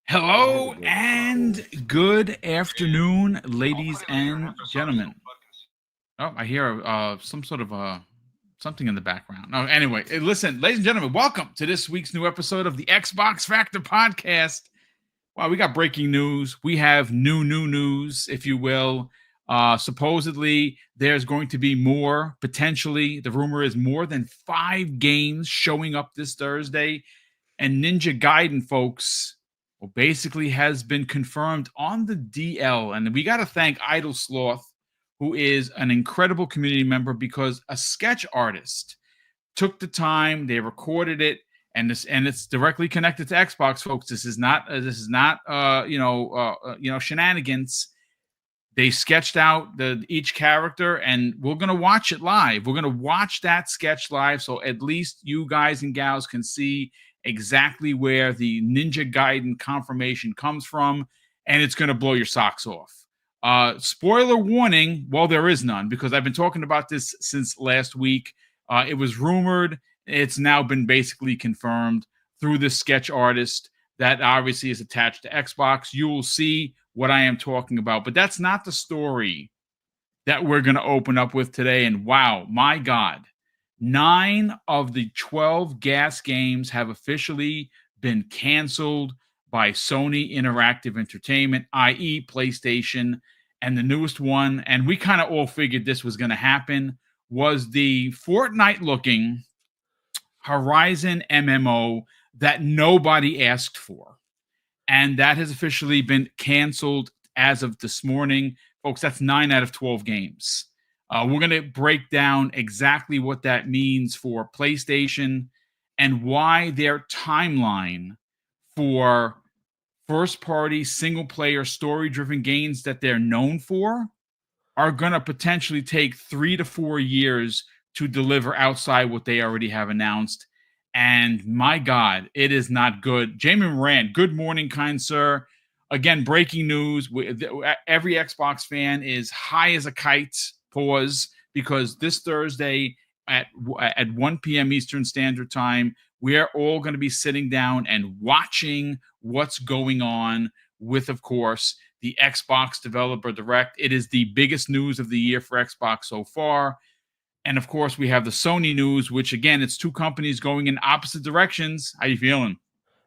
Hello and good afternoon, ladies and gentlemen. Oh, I hear some sort of something in the background. No, anyway, listen, ladies and gentlemen, welcome to this week's new episode of the Xbox Factor podcast. Wow, we got breaking news. We have new news, if you will. Supposedly, there's going to be more, potentially. The rumor is more than 5 games showing up this Thursday. And Ninja Gaiden, folks, well, basically has been confirmed on the DL. And we got to thank Idle Sloth, who is an incredible community member, because a sketch artist took the time, they recorded it, and it's directly connected to Xbox, folks. This is not shenanigans. They sketched out each character, and we're gonna watch it live. We're gonna watch that sketch live, so at least you guys and gals can see exactly where the Ninja Gaiden confirmation comes from, and it's gonna blow your socks off. Spoiler warning, well, there is none, because I've been talking about this since last week. It was rumored. It's now been basically confirmed through the sketch artist that obviously is attached to Xbox. You will see what I am talking about. But that's not the story that we're going to open up with today. And wow, my God, 9 of the 12 GAAS games have officially been canceled by Sony Interactive Entertainment, i.e. PlayStation. And the newest one, and we kind of all figured this was going to happen, was the Fortnite-looking Horizon MMO that nobody asked for. And that has officially been canceled as of this morning. Folks, that's 9 out of 12 games. We're going to break down exactly what that means for PlayStation and why their timeline for first-party, single-player, story-driven games that they're known for are going to potentially take 3 to 4 years to deliver outside what they already have announced. And my God, it is not good. Jamie Moran, good morning, kind sir. Again, breaking news. Every Xbox fan is high as a kite, pause, because this Thursday at 1 p.m. Eastern Standard Time, we're all going to be sitting down and watching what's going on with, of course, the Xbox Developer Direct. It is the biggest news of the year for Xbox so far. And of course, we have the Sony news, which again, it's 2 companies going in opposite directions. How you feeling?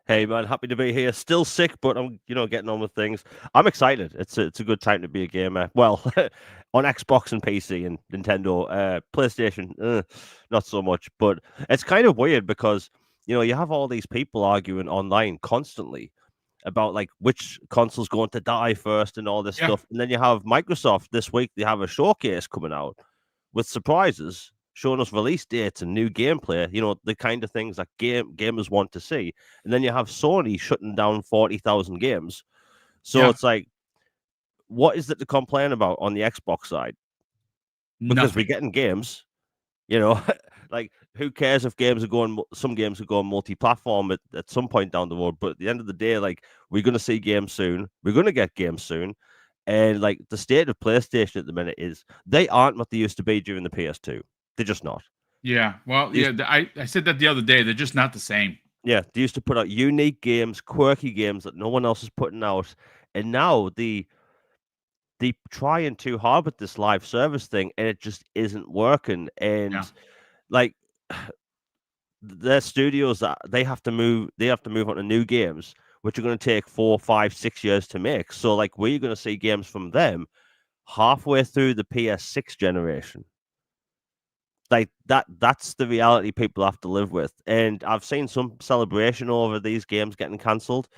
Hey man, happy to be here. Still sick, but I'm getting on with things. I'm excited. It's a good time to be a gamer. Well, on Xbox and PC and Nintendo, PlayStation, not so much. But it's kind of weird because you have all these people arguing online constantly about like which console's going to die first and all this Yeah. stuff, and then you have Microsoft this week. They have a showcase coming out with surprises, showing us release dates and new gameplay, the kind of things that gamers want to see. And then you have Sony shutting down 40,000 games. So Yeah. it's like, what is it to complain about on the Xbox side? Because we're Nothing. getting games, you know, like who cares if some games are going multi-platform at some point down the road. But at the end of the day, like we're going to see games soon. We're going to get games soon. And like the state of PlayStation at the minute is they aren't what they used to be during the PS2. They're just not. Yeah. Well, yeah, I said that the other day. They're just not the same. Yeah, they used to put out unique games, quirky games that no one else is putting out. And now they trying too hard with this live service thing and it just isn't working. Yeah. And like their studios that they have to move on to new games, which are going to take 4, 5, 6 years to make. So like we're going to see games from them halfway through the PS6 generation. Like that's the reality people have to live with. And I've seen some celebration over these games getting cancelled.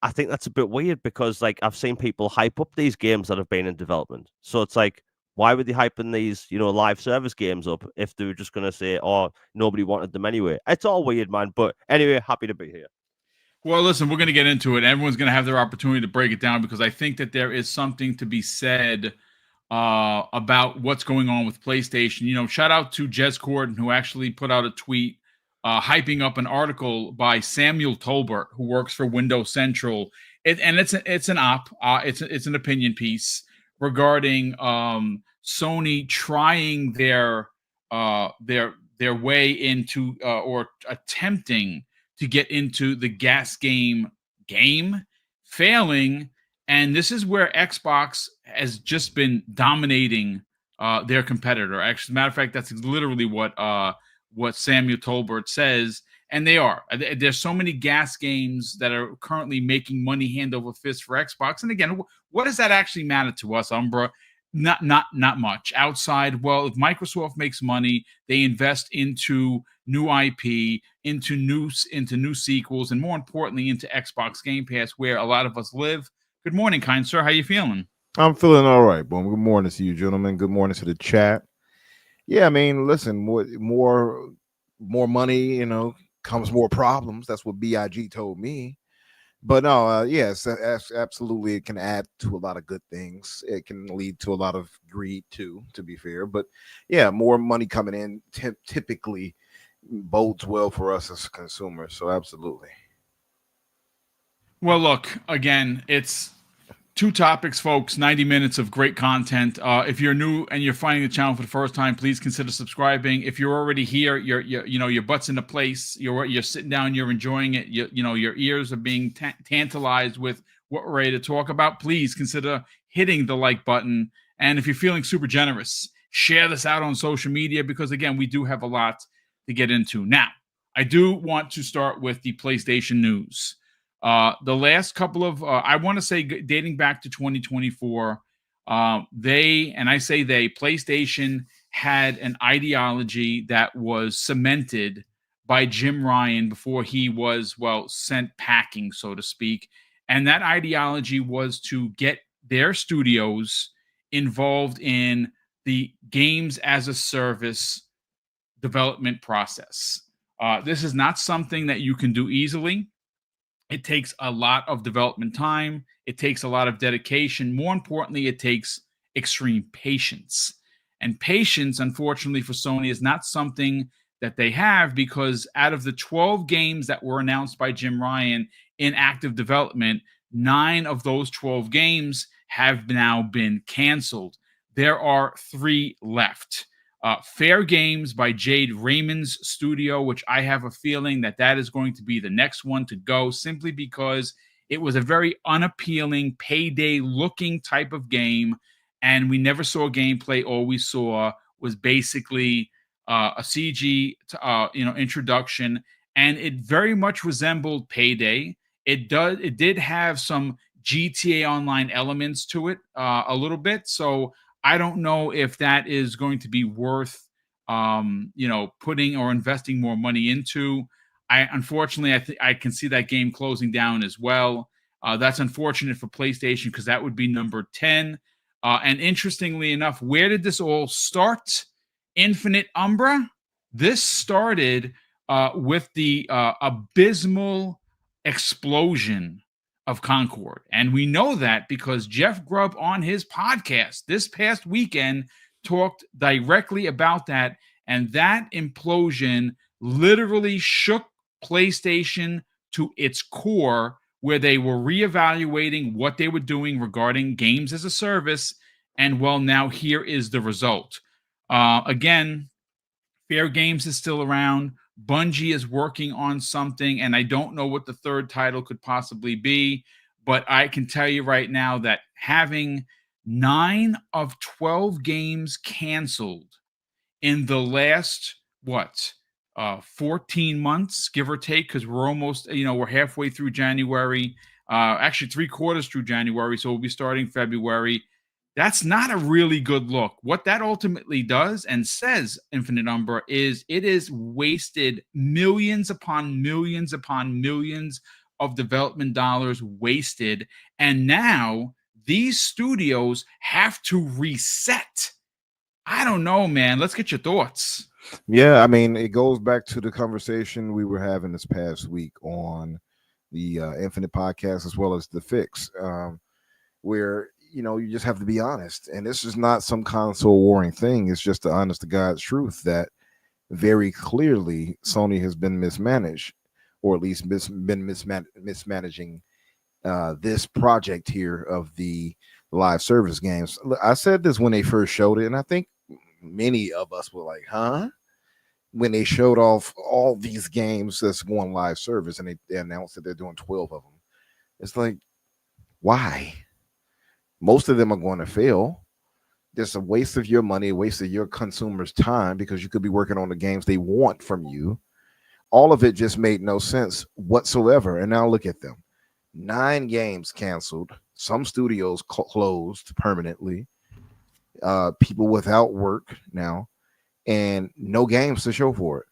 I think that's a bit weird because like I've seen people hype up these games that have been in development. So it's like, why were they hyping these, live service games up if they were just going to say, oh, nobody wanted them anyway? It's all weird, man. But anyway, happy to be here. Well, listen, we're going to get into it. Everyone's going to have their opportunity to break it down, because I think that there is something to be said about what's going on with PlayStation. Shout out to Jez Corden, who actually put out a tweet hyping up an article by Samuel Tolbert, who works for Windows Central. It's an op. It's an opinion piece regarding Sony trying their way into or attempting to get into the GAAS game game, failing, and this is where Xbox has just been dominating their competitor. Actually, as a matter of fact, that's literally what Samuel Tolbert says, and they are. There's so many GAAS games that are currently making money hand over fist for Xbox. And again, what does that actually matter to us, Umbra? Not much. Outside, well, if Microsoft makes money, they invest into new IP, into new sequels, and more importantly, into Xbox Game Pass, where a lot of us live. Good morning, kind sir. How you feeling? I'm feeling all right, Boom. Good morning to you, gentlemen. Good morning to the chat. Yeah, I mean, listen, more money, comes more problems. That's what BIG told me. But no, yes, absolutely, it can add to a lot of good things. It can lead to a lot of greed too, to be fair. But yeah, more money coming in typically bodes well for us as consumers. So absolutely. Well, look, again, it's two topics, folks. 90 minutes of great content. If you're new and you're finding the channel for the first time, please consider subscribing. If you're already here, your butt's in a place. You're sitting down. You're enjoying it. Your ears are being tantalized with what we're ready to talk about. Please consider hitting the like button. And if you're feeling super generous, share this out on social media because again, we do have a lot to get into. Now, I do want to start with the PlayStation news. The last couple of, I want to say dating back to 2024, PlayStation had an ideology that was cemented by Jim Ryan before he was, sent packing, so to speak. And that ideology was to get their studios involved in the games as a service development process. This is not something that you can do easily. It takes a lot of development time. It takes a lot of dedication. More importantly, it takes extreme patience. And patience, unfortunately, for Sony is not something that they have because out of the 12 games that were announced by Jim Ryan in active development, 9 of those 12 games have now been canceled. There are 3 left. Fair Games by Jade Raymond's studio, which I have a feeling that is going to be the next one to go simply because it was a very unappealing payday looking type of game. And we never saw gameplay. All we saw was basically a CG, introduction. And it very much resembled Payday. It did have some GTA Online elements to it a little bit. So I don't know if that is going to be worth, putting or investing more money into. Unfortunately, I can see that game closing down as well. That's unfortunate for PlayStation because that would be number 10. And interestingly enough, where did this all start? Infinite Umbra. This started with the abysmal explosion of Concord. And we know that because Jeff Grubb on his podcast this past weekend talked directly about that. And that implosion literally shook PlayStation to its core, where they were reevaluating what they were doing regarding games as a service. And well, now here is the result. Again, Fair Games is still around. Bungie is working on something, and I don't know what the third title could possibly be, but I can tell you right now that having 9 of 12 games canceled in the last, 14 months, give or take, because we're almost, we're halfway through January, actually 3/4 through January, so we'll be starting February. That's not a really good look. What that ultimately does and says, Infinite Umbra, is it is wasted millions upon millions upon millions of development dollars wasted. And now these studios have to reset. I don't know, man. Let's get your thoughts. Yeah, I mean, it goes back to the conversation we were having this past week on the Infinite podcast as well as the Fix, where you just have to be honest. And this is not some console warring thing. It's just the honest to God's truth that very clearly Sony has been mismanaged, or at least been mismanaging this project here of the live service games. I said this when they first showed it, and I think many of us were like, huh? When they showed off all these games that's going live service and they announced that they're doing 12 of them. It's like, why? Most of them are going to fail. There's a waste of your money, a waste of your consumers' time because you could be working on the games they want from you. All of it just made no sense whatsoever. And now look at them. 9 games canceled. Some studios closed permanently. People without work now, and no games to show for it.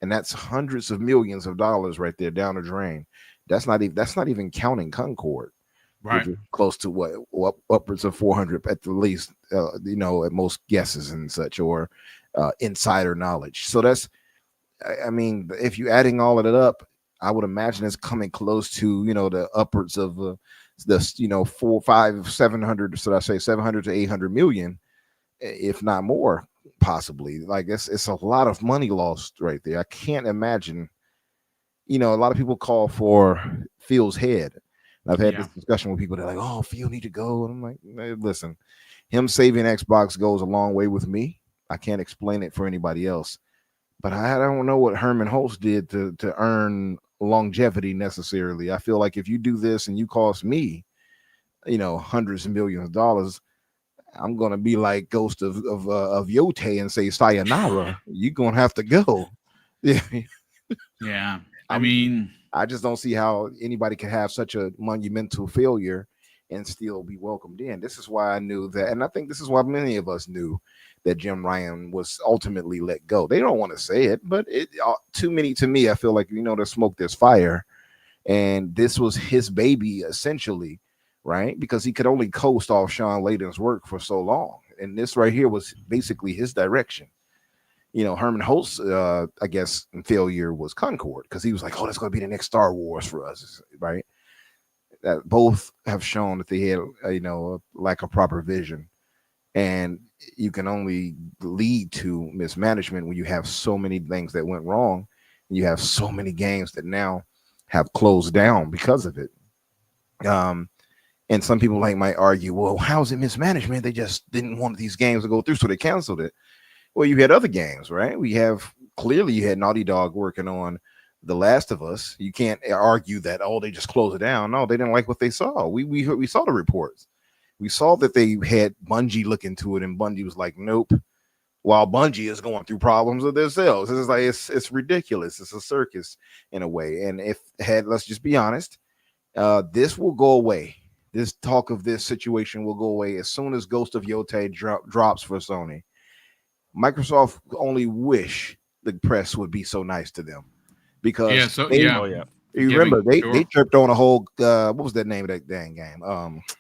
And that's hundreds of millions of dollars right there down the drain. That's not even counting Concord, Right. which is close to what upwards of 400 at the least, at most guesses and such, or insider knowledge. So that's, I mean, if you're adding all of it up, I would imagine it's coming close to the upwards of the 4, 5, 700. So I say 700 to 800 million, if not more, possibly. Like it's a lot of money lost right there. I can't imagine. A lot of people call for Phil's head. I've had this discussion with people. They're like, "Oh, Phil need to go," and I'm like, hey, "Listen, him saving Xbox goes a long way with me. I can't explain it for anybody else, but I don't know what Herman Holtz did to earn longevity necessarily. I feel like if you do this and you cost me, hundreds of millions of dollars, I'm gonna be like Ghost of Yote and say sayonara. You're gonna have to go." Yeah. Yeah. I mean, I just don't see how anybody can have such a monumental failure and still be welcomed in. This is why I knew that, and I think this is why many of us knew that Jim Ryan was ultimately let go. They don't want to say it, but too many to me. I feel like there's smoke, there's fire, and this was his baby essentially, right? Because he could only coast off Sean Layden's work for so long, and this right here was basically his direction. Herman Holtz, I guess, failure was Concord because he was like, "Oh, that's going to be the next Star Wars for us," right? That both have shown that they had, a lack of proper vision, and you can only lead to mismanagement when you have so many things that went wrong, and you have so many games that now have closed down because of it. And some people might argue, "Well, how is it mismanagement? They just didn't want these games to go through, so they canceled it." Well, you had other games, right? Clearly you had Naughty Dog working on The Last of Us. You can't argue that they just closed it down. No, they didn't like what they saw. We saw the reports. We saw that they had Bungie look into it, and Bungie was like, "Nope." While Bungie is going through problems with themselves, it's like it's ridiculous. It's a circus in a way. And let's just be honest, this will go away. This talk of this situation will go away as soon as Ghost of Yote drops for Sony. Microsoft only wish the press would be so nice to them because you remember they tripped on a whole what was that name of that dang game?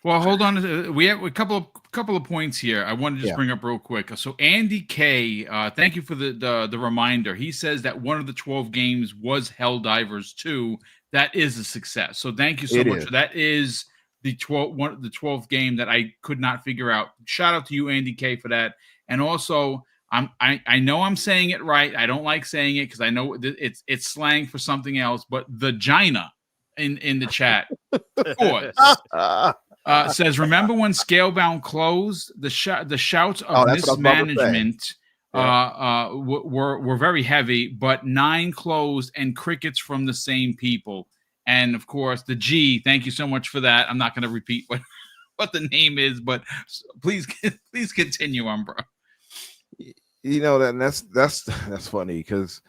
Well, hold on. We have a couple of points here I want to just bring up real quick. So Andy K, thank you for the reminder. He says that one of the 12 games was Helldivers 2. That is a success. So thank you so much. That is the 12th game that I could not figure out. Shout out to you, Andy K, for that. And also, I know I'm saying it right. I don't like saying it because I know it's slang for something else. But the Gina in the chat, of course, says, "Remember when Scalebound closed? The shouts of mismanagement were very heavy, but 9 closed and crickets from the same people." And of course, the G. Thank you so much for that. I'm not going to repeat what the name is, but please continue on, bro. That's funny because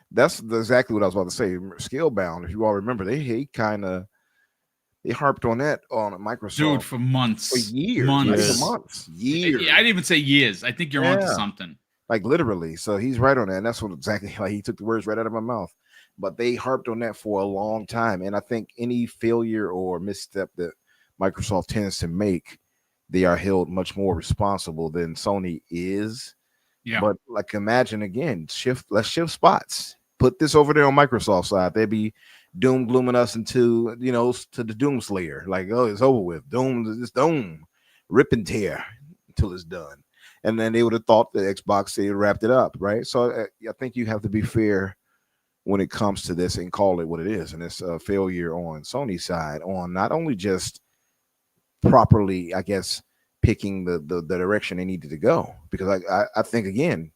that's exactly what I was about to say. Scalebound, if you all remember, they harped on that on Microsoft, dude, for months, for years. Years. I'd even say years. I think you're onto something, like literally. So he's right on that, and that's what exactly, like, he took the words right out of my mouth. But they harped on that for a long time, and I think any failure or misstep that Microsoft tends to make, they are held much more responsible than Sony is. Yeah. But like, imagine again, let's shift spots. Put this over there on Microsoft side. They'd be doom glooming us into, to the Doom Slayer. Like, oh, it's over with. Doom, rip and tear until it's done. And then they would have thought that Xbox, they wrapped it up, right? So I think you have to be fair when it comes to this and call it what it is. And it's a failure on Sony's side on not only just properly, I guess, picking the direction they needed to go, because I think again,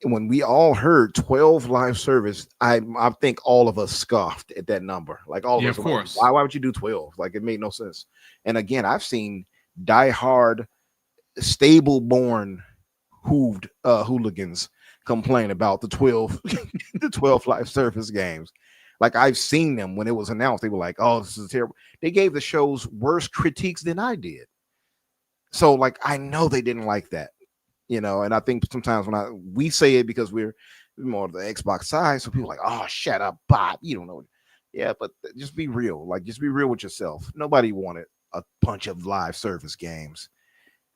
when we all heard 12 live service, I think all of us scoffed at that number. Like all of Yeah, us of were like, course. why would you do 12? Like it made no sense. And again, I've seen diehard, stable born hooligans complain about the 12 the 12 live service games. Like I've seen them when it was announced, they were like, oh, this is terrible. They gave the shows worse critiques than I did. So like I know they didn't like that, and I think sometimes when we say it because we're more of the Xbox side, so people are like, oh, shut up, Bob, you don't know. Yeah, but just be real. Like just be real with yourself. Nobody wanted a bunch of live service games.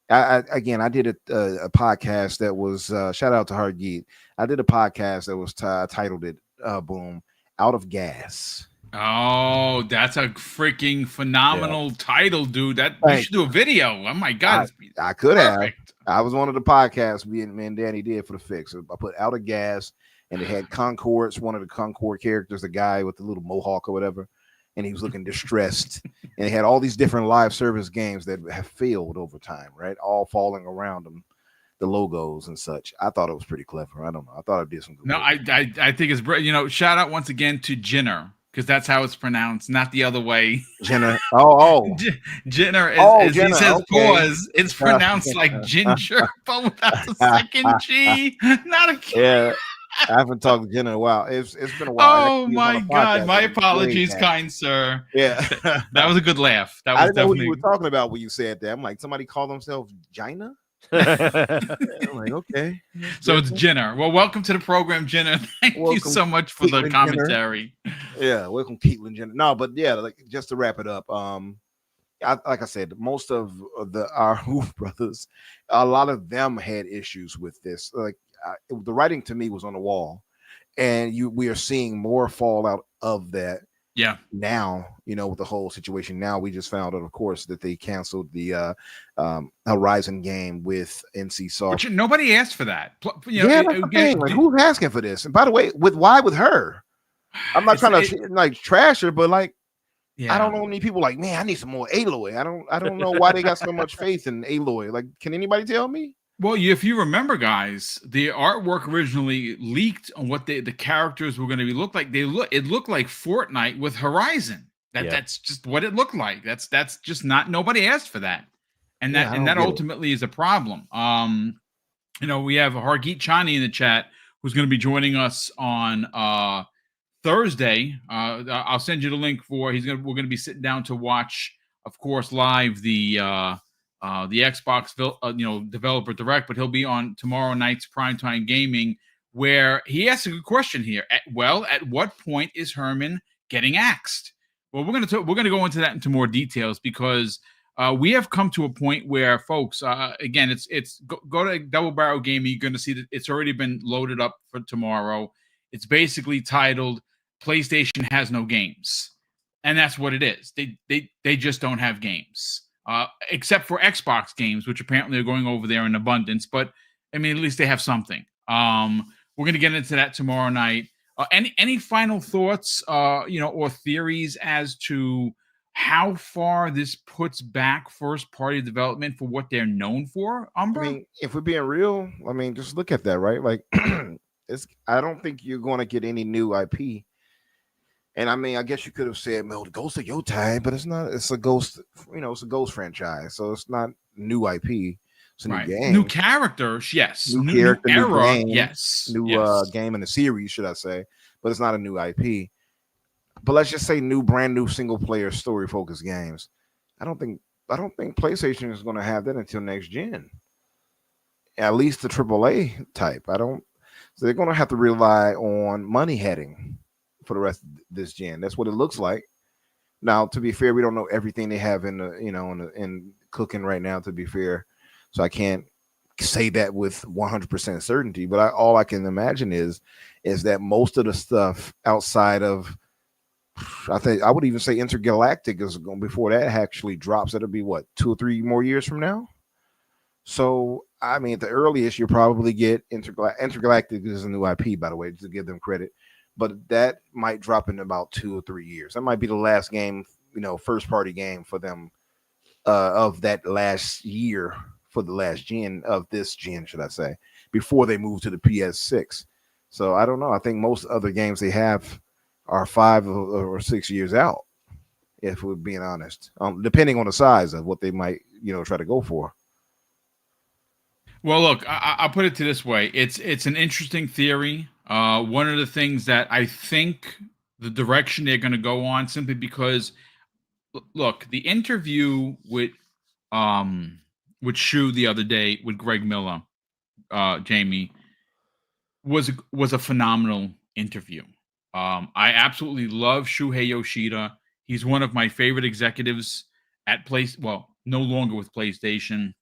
I did a podcast that was shout out to Hargeet. I did a podcast that was titled it Boom Out of Gas. Oh, that's a freaking phenomenal title, dude. That you Thank should do a video. Oh my god, I could perfect. have. I was one of the podcasts me and Danny did for the fix. I put Out of Gas, and it had Concords, one of the Concord characters, the guy with the little mohawk or whatever, and he was looking distressed. And it had all these different live service games that have failed over time, right? All falling around them, the logos and such. I thought it was pretty clever. I don't know. I thought I did some good No, work. I think it's shout out once again to Jinner, because that's how it's pronounced, not the other way. Jenner. Oh. Jinner is Jenner, he says okay. pause. It's pronounced like ginger, but without the second G. Not a K. Yeah. I haven't talked to Jenner in a while. It's been a while. Oh my god, my apologies, kind sir. Yeah. That was a good laugh. That was I didn't know what definitely you were talking about when you said that. I'm like, somebody called themselves Gina? I'm like, okay. So it's Jinner. Well, welcome to the program, Jinner. Thank you Welcome, so much for the Caitlyn commentary. Yeah, welcome, Caitlyn Jenner. No, but yeah, like just to wrap it up, like I said, most of our Who brothers, a lot of them had issues with this. Like the writing to me was on the wall, and we are seeing more fallout of that. Yeah. Now, with the whole situation. Now we just found out, of course, that they canceled the Horizon game with NC Soft. Which nobody asked for that. That's the thing. Like, who's asking for this? And by the way, why with her? I'm not trying to trash her, but like, I don't know any people like, man, I need some more Aloy. I don't know why they got so much faith in Aloy. Like, can anybody tell me? Well, if you remember, guys, the artwork originally leaked on what the characters were going to look like. It looked like Fortnite with Horizon. That's just what it looked like. That's just not, nobody asked for that, and that ultimately is a problem. We have Hargeet Chani in the chat who's going to be joining us on Thursday. I'll send you the link for. We're going to be sitting down to watch, of course, live the Xbox developer direct, but he'll be on tomorrow night's primetime gaming, where he asks a good question here. At what point is Herman getting axed? Well, we're gonna go into that into more details, because we have come to a point where, folks, again, it's go to Double Barrel Gaming. You're going to see that it's already been loaded up for tomorrow. It's basically titled "PlayStation has no games," and that's what it is. They just don't have games. Except for Xbox games, which apparently are going over there in abundance. But I mean, at least they have something. We're going to get into that tomorrow night. Any final thoughts, or theories as to how far this puts back first-party development for what they're known for, Umbra? I mean, if we're being real, just look at that, right? Like, I don't think you're going to get any new IP. And I guess you could have said, "Well, the Ghost of Your Time," but it's not. It's a Ghost, it's a Ghost franchise, so it's not new IP. It's a new game, new characters, yes, new character, new era, new game, yes, new game in the series, should I say? But it's not a new IP. But let's just say brand new single player story focused games. I don't think PlayStation is going to have that until next gen. At least the AAA type. So they're going to have to rely on money heading for the rest of this gen. That's what it looks like. Now, to be fair, we don't know everything they have in cooking right now, to be fair. So I can't say that with 100% certainty, but all I can imagine is that most of the stuff outside of, I think I would even say Intergalactic is going, before that actually drops, it'll be what, 2 or 3 more years from now. So at the earliest, you'll probably get Intergalactic is a new IP, by the way, to give them credit. But that might drop in about 2 or 3 years. That might be the last game, first party game for them of that last year for the last gen of this gen, should I say? before they moved to the PS6. So I don't know. I think most other games they have are 5 or 6 years out, if we're being honest, depending on the size of what they might, try to go for. Well, look, I'll put it to this way: it's an interesting theory. One of the things that I think the direction they're going to go on, simply because, look, the interview with Shu the other day with Greg Miller, Jamie, was a phenomenal interview. I absolutely love Shuhei Yoshida. He's one of my favorite executives at no longer with PlayStation.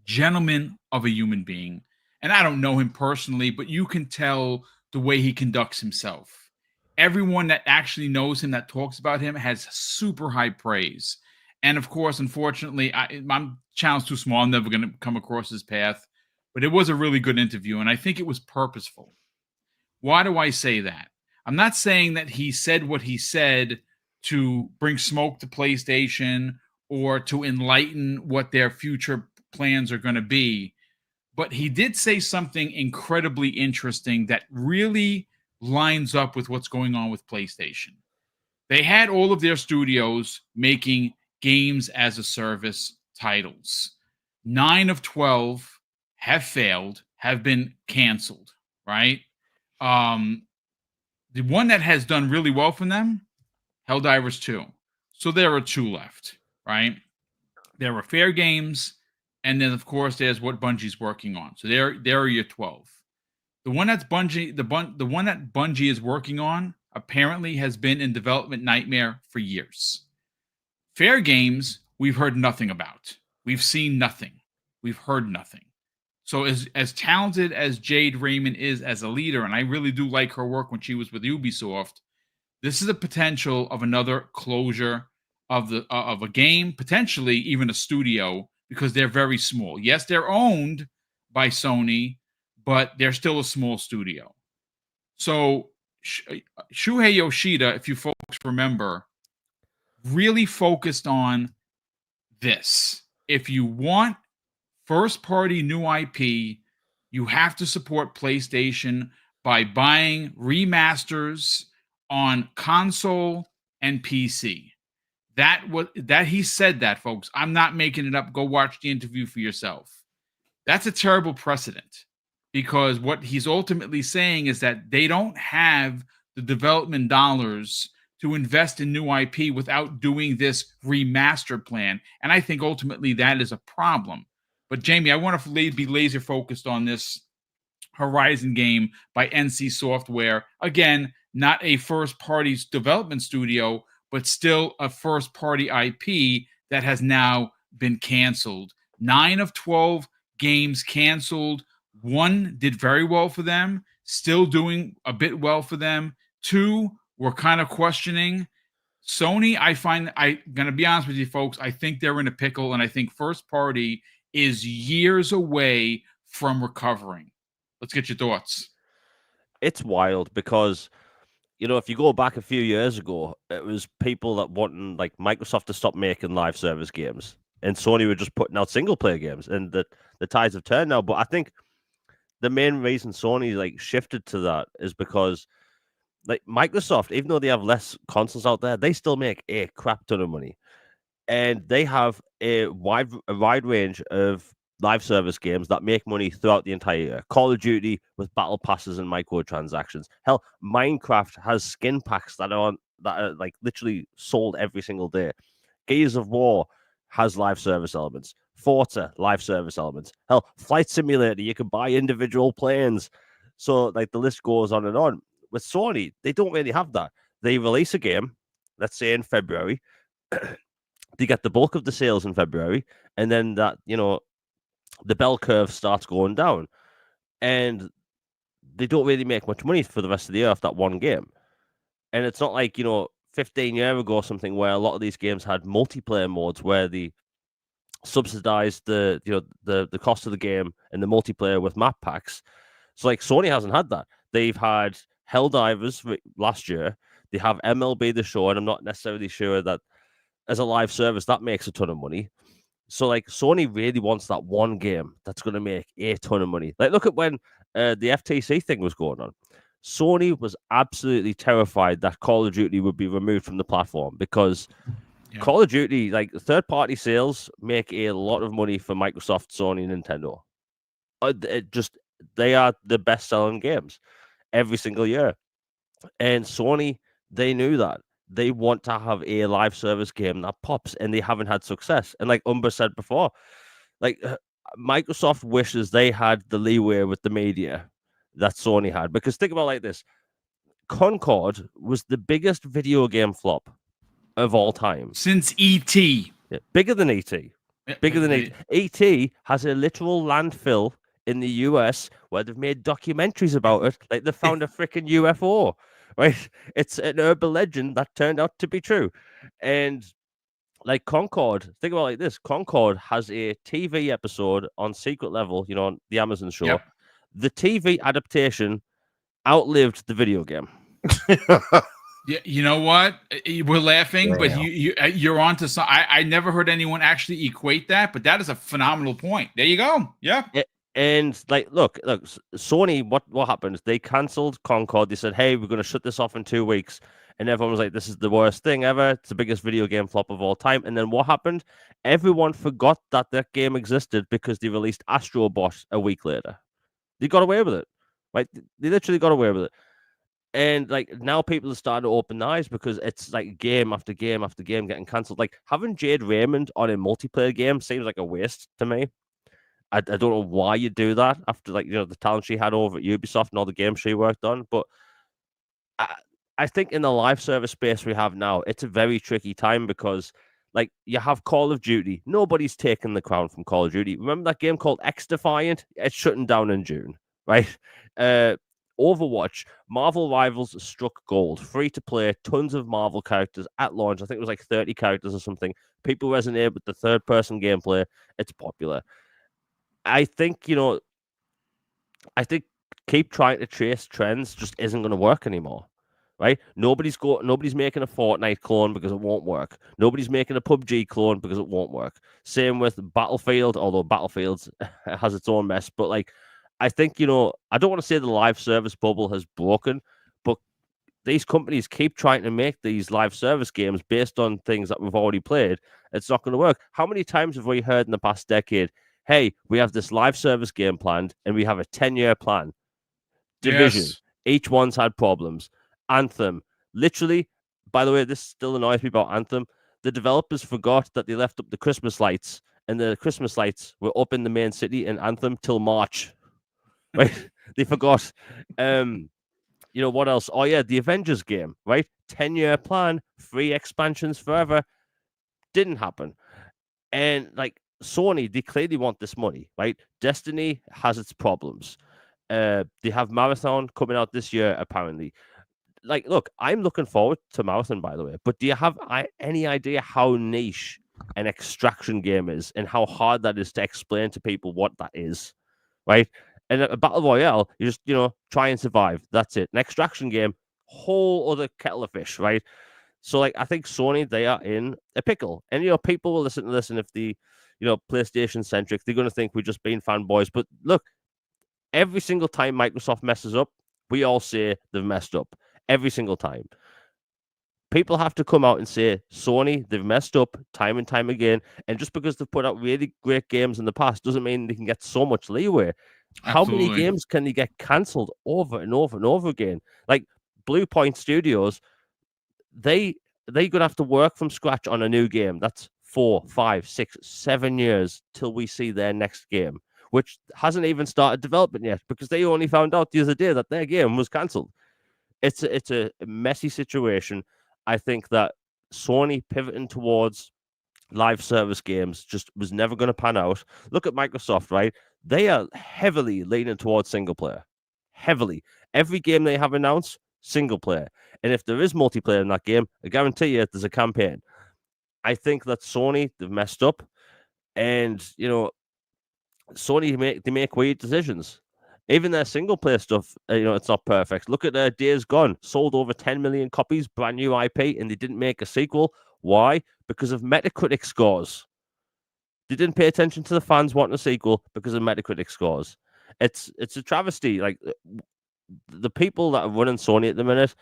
Gentleman of a human being. And I don't know him personally, but you can tell the way he conducts himself. Everyone that actually knows him, that talks about him, has super high praise. And of course, unfortunately, my channel's too small. I'm never going to come across his path. But it was a really good interview, and I think it was purposeful. Why do I say that? I'm not saying that he said what he said to bring smoke to PlayStation or to enlighten what their future plans are going to be, but he did say something incredibly interesting that really lines up with what's going on with PlayStation. They had all of their studios making games as a service titles. 9 of 12 have failed, have been canceled, right? The one that has done really well for them, Helldivers 2. So there are 2 left, right? There are Fair Games, and then of course there's what Bungie's working on. So there are your 12. The one that's Bungie, the one that Bungie is working on apparently has been in development nightmare for years. Fair Games, we've heard nothing about. We've seen nothing. We've heard nothing. So as talented as Jade Raymond is as a leader, and I really do like her work when she was with Ubisoft, this is a potential of another closure of a game, potentially even a studio, because they're very small. Yes, they're owned by Sony, but they're still a small studio. So Shuhei Yoshida, if you folks remember, really focused on this. If you want first-party new IP, you have to support PlayStation by buying remasters on console and PC. That he said that, folks. I'm not making it up. Go watch the interview for yourself. That's a terrible precedent, because what he's ultimately saying is that they don't have the development dollars to invest in new IP without doing this remaster plan. And I think ultimately that is a problem. But Jamie, I want to be laser focused on this Horizon game by NC Software. Again, not a first-party development studio, but still a first-party IP that has now been canceled. 9 of 12 games canceled. 1 did very well for them, still doing a bit well for them. 2 were kind of questioning. Sony, I'm going to be honest with you, folks, I think they're in a pickle, and I think first-party is years away from recovering. Let's get your thoughts. It's wild because, if you go back a few years ago, it was people that wanted like Microsoft to stop making live service games, and Sony were just putting out single player games, and the tides have turned now. But I think the main reason Sony shifted to that is because Microsoft, even though they have less consoles out there, they still make a crap ton of money, and they have a wide range of live service games that make money throughout the entire year. Call of Duty with battle passes and microtransactions. Hell, Minecraft has skin packs that are literally sold every single day. Gears of War has live service elements. Forza, live service elements. Hell, Flight Simulator, you can buy individual planes. So the list goes on and on. With Sony, they don't really have that. They release a game, let's say in February. They get the bulk of the sales in February, and then that, the bell curve starts going down, and they don't really make much money for the rest of the year off that one game. And it's not like 15 years ago or something where a lot of these games had multiplayer modes where they subsidized the cost of the game and the multiplayer with map packs. So Sony hasn't had that. They've had Helldivers last year. They have MLB The Show, and I'm not necessarily sure that as a live service that makes a ton of money. So like Sony really wants that one game that's going to make a ton of money. Like look at when the FTC thing was going on. Sony was absolutely terrified that Call of Duty would be removed from the platform because Call of Duty, like third-party sales, make a lot of money for Microsoft, Sony, and Nintendo. They are the best-selling games every single year. And Sony, they knew that. They want to have a live service game that pops, and they haven't had success. And like Umber said before, like Microsoft wishes they had the leeway with the media that Sony had. Because think about it like this. Concord was the biggest video game flop of all time. Since E.T. Yeah, bigger than E.T. Bigger than E.T. E.T. has a literal landfill in the US where they've made documentaries about it. Like they found a freaking UFO, right? It's an urban legend that turned out to be true. And like Concord, think about it like this. Concord has a TV episode on Secret Level, on the Amazon show. Yep. The TV adaptation outlived the video game. Yeah, you know what? We're laughing, but you're on to some. I never heard anyone actually equate that, but that is a phenomenal point. There you go. Yeah. And like, look, Sony, what happened? They cancelled Concord. They said, "Hey, we're going to shut this off in 2 weeks," and everyone was like, "This is the worst thing ever. It's the biggest video game flop of all time." And then what happened? Everyone forgot that game existed because they released Astro Bot a week later. They got away with it, right? They literally got away with it. And like now people are starting to open their eyes because it's like game after game after game getting cancelled. Like having Jade Raymond on a multiplayer game seems like a waste to me. I don't know why you do that after the talent she had over at Ubisoft and all the games she worked on. But I think in the live service space we have now, it's a very tricky time because like you have Call of Duty. Nobody's taken the crown from Call of Duty. Remember that game called X Defiant? It's shutting down in June, right? Overwatch, Marvel Rivals struck gold. Free to play, tons of Marvel characters at launch. I think it was like 30 characters or something. People resonate with the third person gameplay. It's popular. I think, keep trying to trace trends just isn't going to work anymore, right? Nobody's making a Fortnite clone because it won't work. Nobody's making a PUBG clone because it won't work. Same with Battlefield, although Battlefield has its own mess, but like, I think, I don't want to say the live service bubble has broken, but these companies keep trying to make these live service games based on things that we've already played. It's not going to work. How many times have we heard in the past decade, hey, we have this live service game planned and we have a 10-year plan? Division. Yes. Each one's had problems. Anthem. Literally, by the way, this still annoys me about Anthem. The developers forgot that they left up the Christmas lights, and the Christmas lights were up in the main city in Anthem till March. Right? They forgot. What else? Oh, yeah, the Avengers game, right? 10-year plan, free expansions forever. Didn't happen. And, like, Sony, they clearly want this money, right? Destiny has its problems. They have Marathon coming out this year, apparently. Like, look, I'm looking forward to Marathon, by the way. But do you have any idea how niche an extraction game is and how hard that is to explain to people what that is, right? And a battle royale, you just, try and survive. That's it. An extraction game, whole other kettle of fish, right? So, like, I think Sony, they are in a pickle. And, people will listen to this, and if the, PlayStation-centric, they're going to think we're just being fanboys. But look, every single time Microsoft messes up, we all say they've messed up. Every single time. People have to come out and say, Sony, they've messed up time and time again. And just because they've put out really great games in the past doesn't mean they can get so much leeway. Absolutely. How many games can they get cancelled over and over and over again? Like Blue Point Studios, they're going to have to work from scratch on a new game. That's 4, 5, 6, 7 years till we see their next game, which hasn't even started development yet because they only found out the other day that their game was cancelled. It's a messy situation. I think that Sony pivoting towards live service games just was never going to pan out. Look at Microsoft, right? They are heavily leaning towards single player. Heavily. Every game they have announced, single player. And if there is multiplayer in that game, I guarantee you there's a campaign. I think that Sony, they've messed up. And, Sony, they make weird decisions. Even their single player stuff, it's not perfect. Look at their Days Gone, sold over 10 million copies, brand new IP, and they didn't make a sequel. Why? Because of Metacritic scores. They didn't pay attention to the fans wanting a sequel because of Metacritic scores. It's a travesty. Like the people that are running Sony at the minute,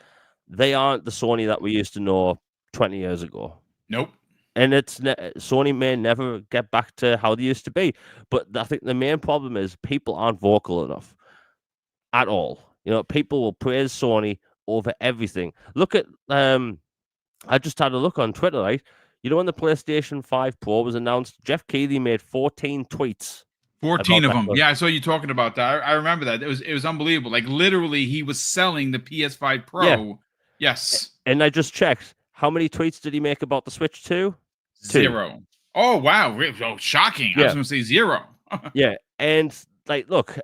they aren't the Sony that we used to know 20 years ago. Nope. And Sony may never get back to how they used to be. But I think the main problem is people aren't vocal enough at all. You know, people will praise Sony over everything. Look at I just had a look on Twitter, right? You know, when the PlayStation 5 Pro was announced, Jeff Keighley made 14 tweets. 14 of them. One. Yeah, I saw you talking about that. I remember that. It was unbelievable. Like literally, he was selling the PS5 Pro. Yeah. Yes. And I just checked. How many tweets did he make about the Switch 2? 0. Oh, wow. Oh, shocking. Yeah. I was going to say 0. Yeah. And like, look,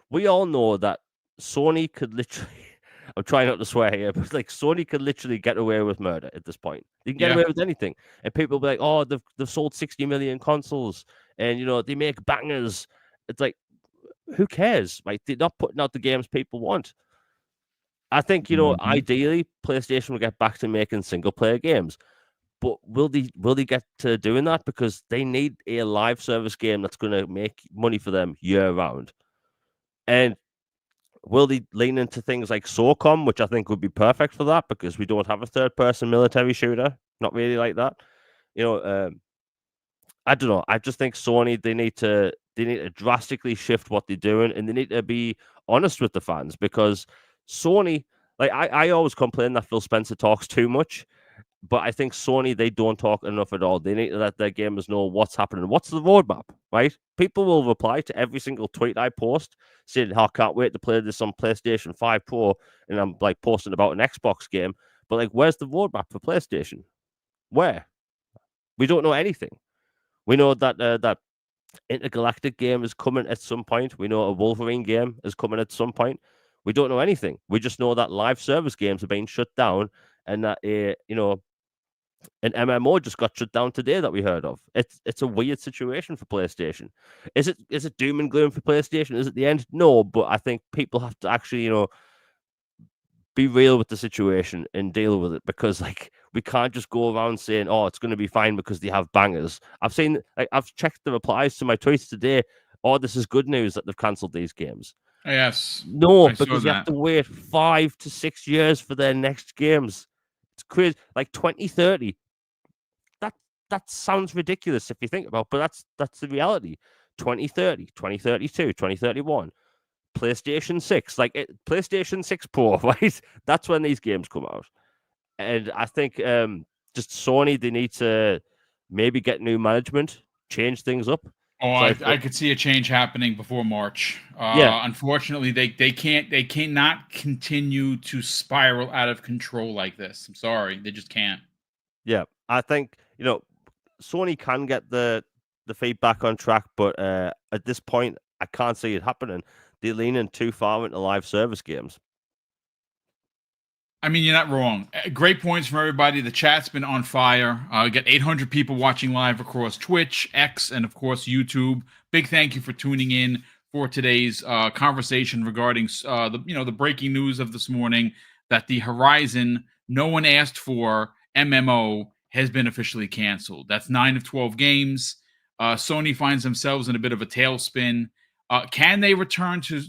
we all know that Sony could literally, I'm trying not to swear here, but like Sony could literally get away with murder at this point. They can get away with anything. And people will be like, oh, they've sold 60 million consoles and, you know, they make bangers. It's like, who cares? Like, they're not putting out the games people want. I think, you know, ideally, PlayStation will get back to making single-player games. But will they get to doing that? Because they need a live service game that's going to make money for them year-round. And will they lean into things like SOCOM, which I think would be perfect for that because we don't have a third-person military shooter. Not really like that. You know, I don't know. I just think Sony, they need to drastically shift what they're doing, and they need to be honest with the fans because Sony, like I always complain that Phil Spencer talks too much, but I think Sony, they don't talk enough at all. They need to let their gamers know what's happening. What's the roadmap, right? People will reply to every single tweet I post saying, I can't wait to play this on PlayStation 5 Pro, and I'm like posting about an Xbox game, but like, where's the roadmap for PlayStation? Where? We don't know anything. We know that that Intergalactic game is coming at some point. We know a Wolverine game is coming at some point. We don't know anything. We just know that live service games are being shut down, and that you know, an MMO just got shut down today that we heard of. It's a weird situation for PlayStation. Is it doom and gloom for PlayStation? Is it the end? No, but I think people have to actually, you know, be real with the situation and deal with it because like we can't just go around saying, oh, it's going to be fine because they have bangers. I've checked the replies to my tweets today. Oh, this is good news that they've cancelled these games. Yes. No, because you have to wait 5 to 6 years for their next games. It's crazy. Like 2030. That sounds ridiculous if you think about it, but that's the reality. 2030, 2032, 2031. PlayStation 6, PlayStation 6 Pro, right? That's when these games come out. And I think just Sony, they need to maybe get new management, change things up. Oh, I could see a change happening before March. Yeah. Unfortunately, they cannot continue to spiral out of control like this. I'm sorry, they just can't. Yeah, I think, you know, Sony can get the feedback on track, but at this point, I can't see it happening. They're leaning too far into live service games. I mean, you're not wrong. Great points from everybody. The chat's been on fire. We got 800 people watching live across Twitch, X, and of course YouTube. Big thank you for tuning in for today's conversation regarding the breaking news of this morning that the Horizon no one asked for MMO has been officially canceled. That's 9 of 12 games. Sony finds themselves in a bit of a tailspin. Can they return to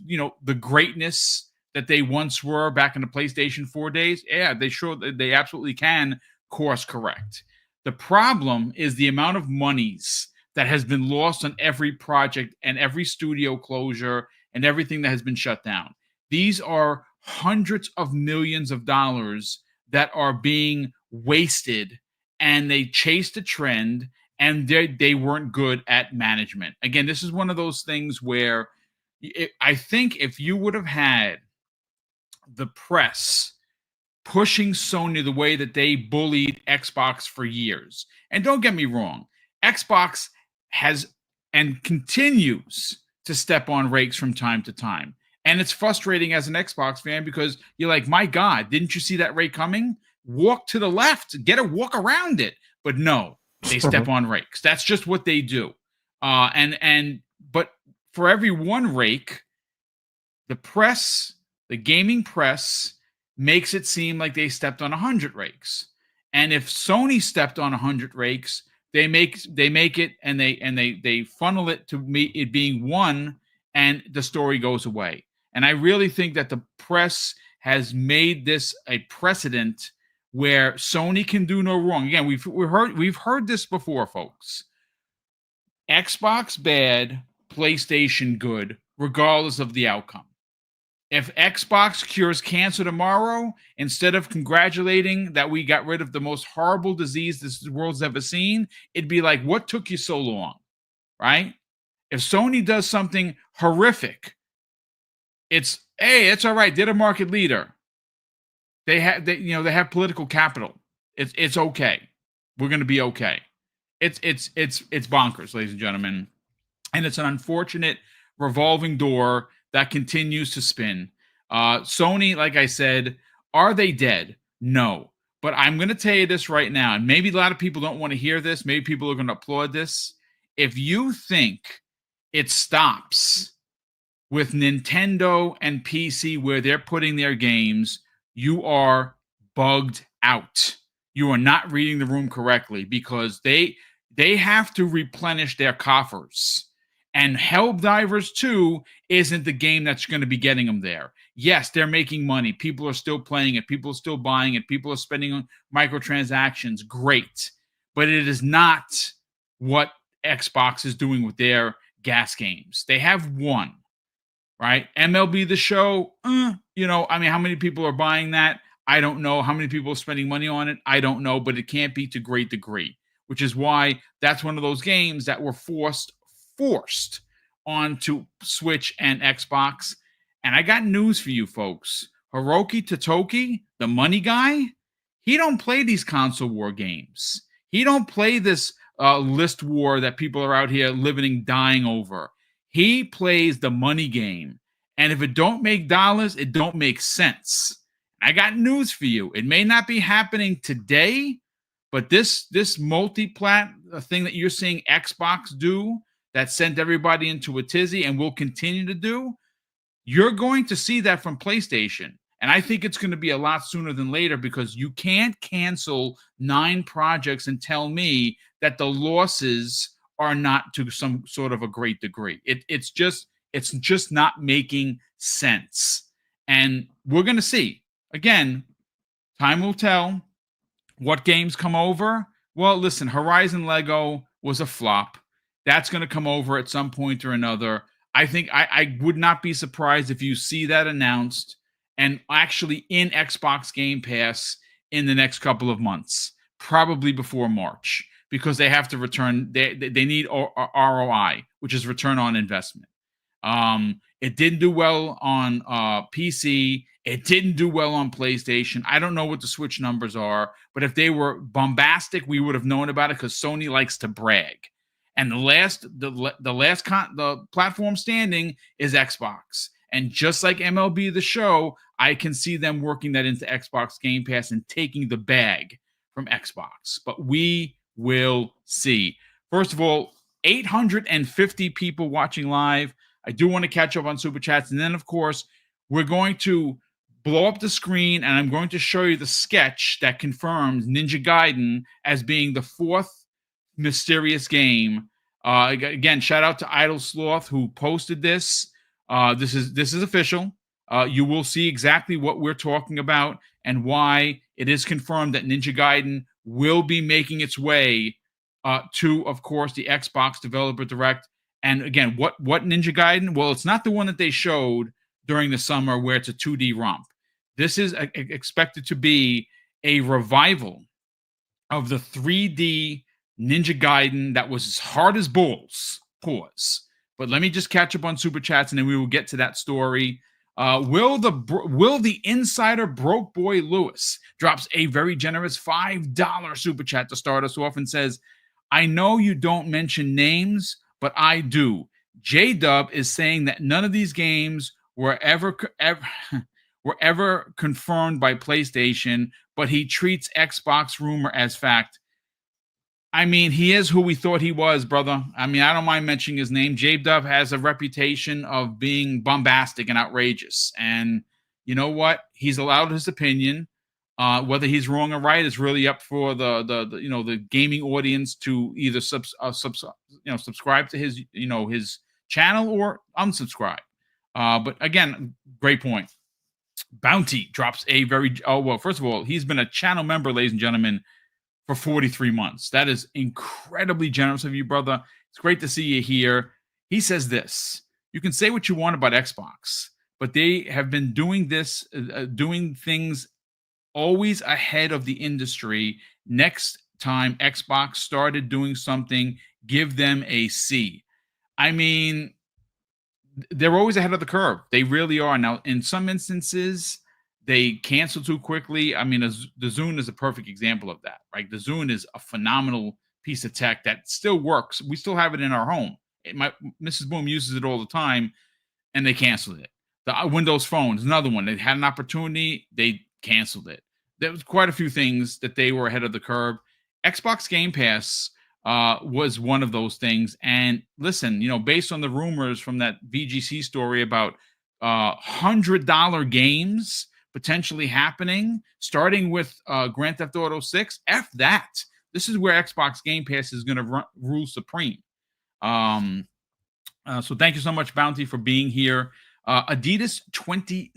the greatness that they once were back in the PlayStation 4 days? Yeah, they absolutely can course correct. The problem is the amount of monies that has been lost on every project and every studio closure and everything that has been shut down. These are hundreds of millions of dollars that are being wasted, and they chased a trend, and they weren't good at management. Again, this is one of those things where I think if you would have had the press pushing Sony the way that they bullied Xbox for years. And don't get me wrong, Xbox has and continues to step on rakes from time to time. And it's frustrating as an Xbox fan because you're like, my God, didn't you see that rake coming? Walk to the left, walk around it. But no, they step on rakes. That's just what they do. But for every one rake, the gaming press makes it seem like they stepped on 100 rakes. And if Sony stepped on 100 rakes, they make it and they funnel it to it being one, and the story goes away. And I really think that the press has made this a precedent where Sony can do no wrong. Again, we've heard this before, folks. Xbox bad, PlayStation good, regardless of the outcome. If Xbox cures cancer tomorrow, instead of congratulating that we got rid of the most horrible disease this world's ever seen, it'd be like, what took you so long? Right? If Sony does something horrific, it's all right. They're the market leader. They have political capital. It's okay. We're going to be okay. It's bonkers, ladies and gentlemen. And it's an unfortunate revolving door that continues to spin. Sony, like I said, are they dead? No. But I'm going to tell you this right now, and maybe a lot of people don't want to hear this. Maybe people are going to applaud this. If you think it stops with Nintendo and PC where they're putting their games, you are bugged out. You are not reading the room correctly, because they have to replenish their coffers. And Helldivers 2 isn't the game that's going to be getting them there. Yes, they're making money. People are still playing it. People are still buying it. People are spending on microtransactions. Great. But it is not what Xbox is doing with their GAAS games. They have one, right? MLB The Show, how many people are buying that? I don't know. How many people are spending money on it? I don't know, but it can't be to great degree, which is why that's one of those games that were forced onto Switch and Xbox. And I got news for you folks. Hiroki Totoki, the money guy, he don't play these console war games. He don't play this list war that people are out here living and dying over. He plays the money game. And if it don't make dollars, it don't make sense. I got news for you. It may not be happening today, but this multi-plat thing that you're seeing Xbox do that sent everybody into a tizzy and will continue to do, you're going to see that from PlayStation. And I think it's going to be a lot sooner than later, because you can't cancel 9 projects and tell me that the losses are not to some sort of a great degree. It's just not making sense. And we're going to see. Again, time will tell what games come over. Well, listen, Horizon Lego was a flop. That's going to come over at some point or another. I think I would not be surprised if you see that announced and actually in Xbox Game Pass in the next couple of months, probably before March, because they have to return. They need ROI, which is return on investment. It didn't do well on PC. It didn't do well on PlayStation. I don't know what the Switch numbers are, but if they were bombastic, we would have known about it, because Sony likes to brag. And the platform standing is Xbox. And just like MLB The Show, I can see them working that into Xbox Game Pass and taking the bag from Xbox. But we will see. First of all, 850 people watching live. I do want to catch up on Super Chats. And then, of course, we're going to blow up the screen, and I'm going to show you the sketch that confirms Ninja Gaiden as being the 4th mysterious game. Again, shout out to Idle Sloth who posted this. This is official. You will see exactly what we're talking about and why it is confirmed that Ninja Gaiden will be making its way to, of course, the Xbox Developer Direct. And again, what Ninja Gaiden? Well, it's not the one that they showed during the summer where it's a 2D romp. This is expected to be a revival of the 3D Ninja Gaiden that was as hard as balls. Pause. But let me just catch up on Super Chats, and then we will get to that story. Will the insider Broke Boy Lewis drops a very generous $5 Super Chat to start us off and says, I know you don't mention names, but I do. J-Dub is saying that none of these games were ever confirmed by PlayStation, but he treats Xbox rumor as fact. I mean, he is who we thought he was, brother. I mean, I don't mind mentioning his name. J-Dub has a reputation of being bombastic and outrageous. And you know what? He's allowed his opinion. Whether he's wrong or right is really up for the gaming audience to either subscribe to his his channel or unsubscribe. But again, great point. Bounty drops a very first of all, he's been a channel member, ladies and gentlemen, for 43 months. That is incredibly generous of you, brother. It's great to see you here. He says this: you can say what you want about Xbox, but they have been doing this, doing things always ahead of the industry. Next time Xbox started doing something, give them a C. I mean, they're always ahead of the curve. They really are. Now, in some instances, they cancel too quickly. I mean, the Zune is a perfect example of that, right? The Zune is a phenomenal piece of tech that still works. We still have it in our home. Mrs. Boom uses it all the time, and they canceled it. The Windows Phone is another one. They had an opportunity. They canceled it. There was quite a few things that they were ahead of the curve. Xbox Game Pass was one of those things. And listen, based on the rumors from that VGC story about $100 games potentially happening, starting with Grand Theft Auto 6, F that. This is where Xbox Game Pass is going to rule supreme. So thank you so much, Bounty, for being here. Adidas 20,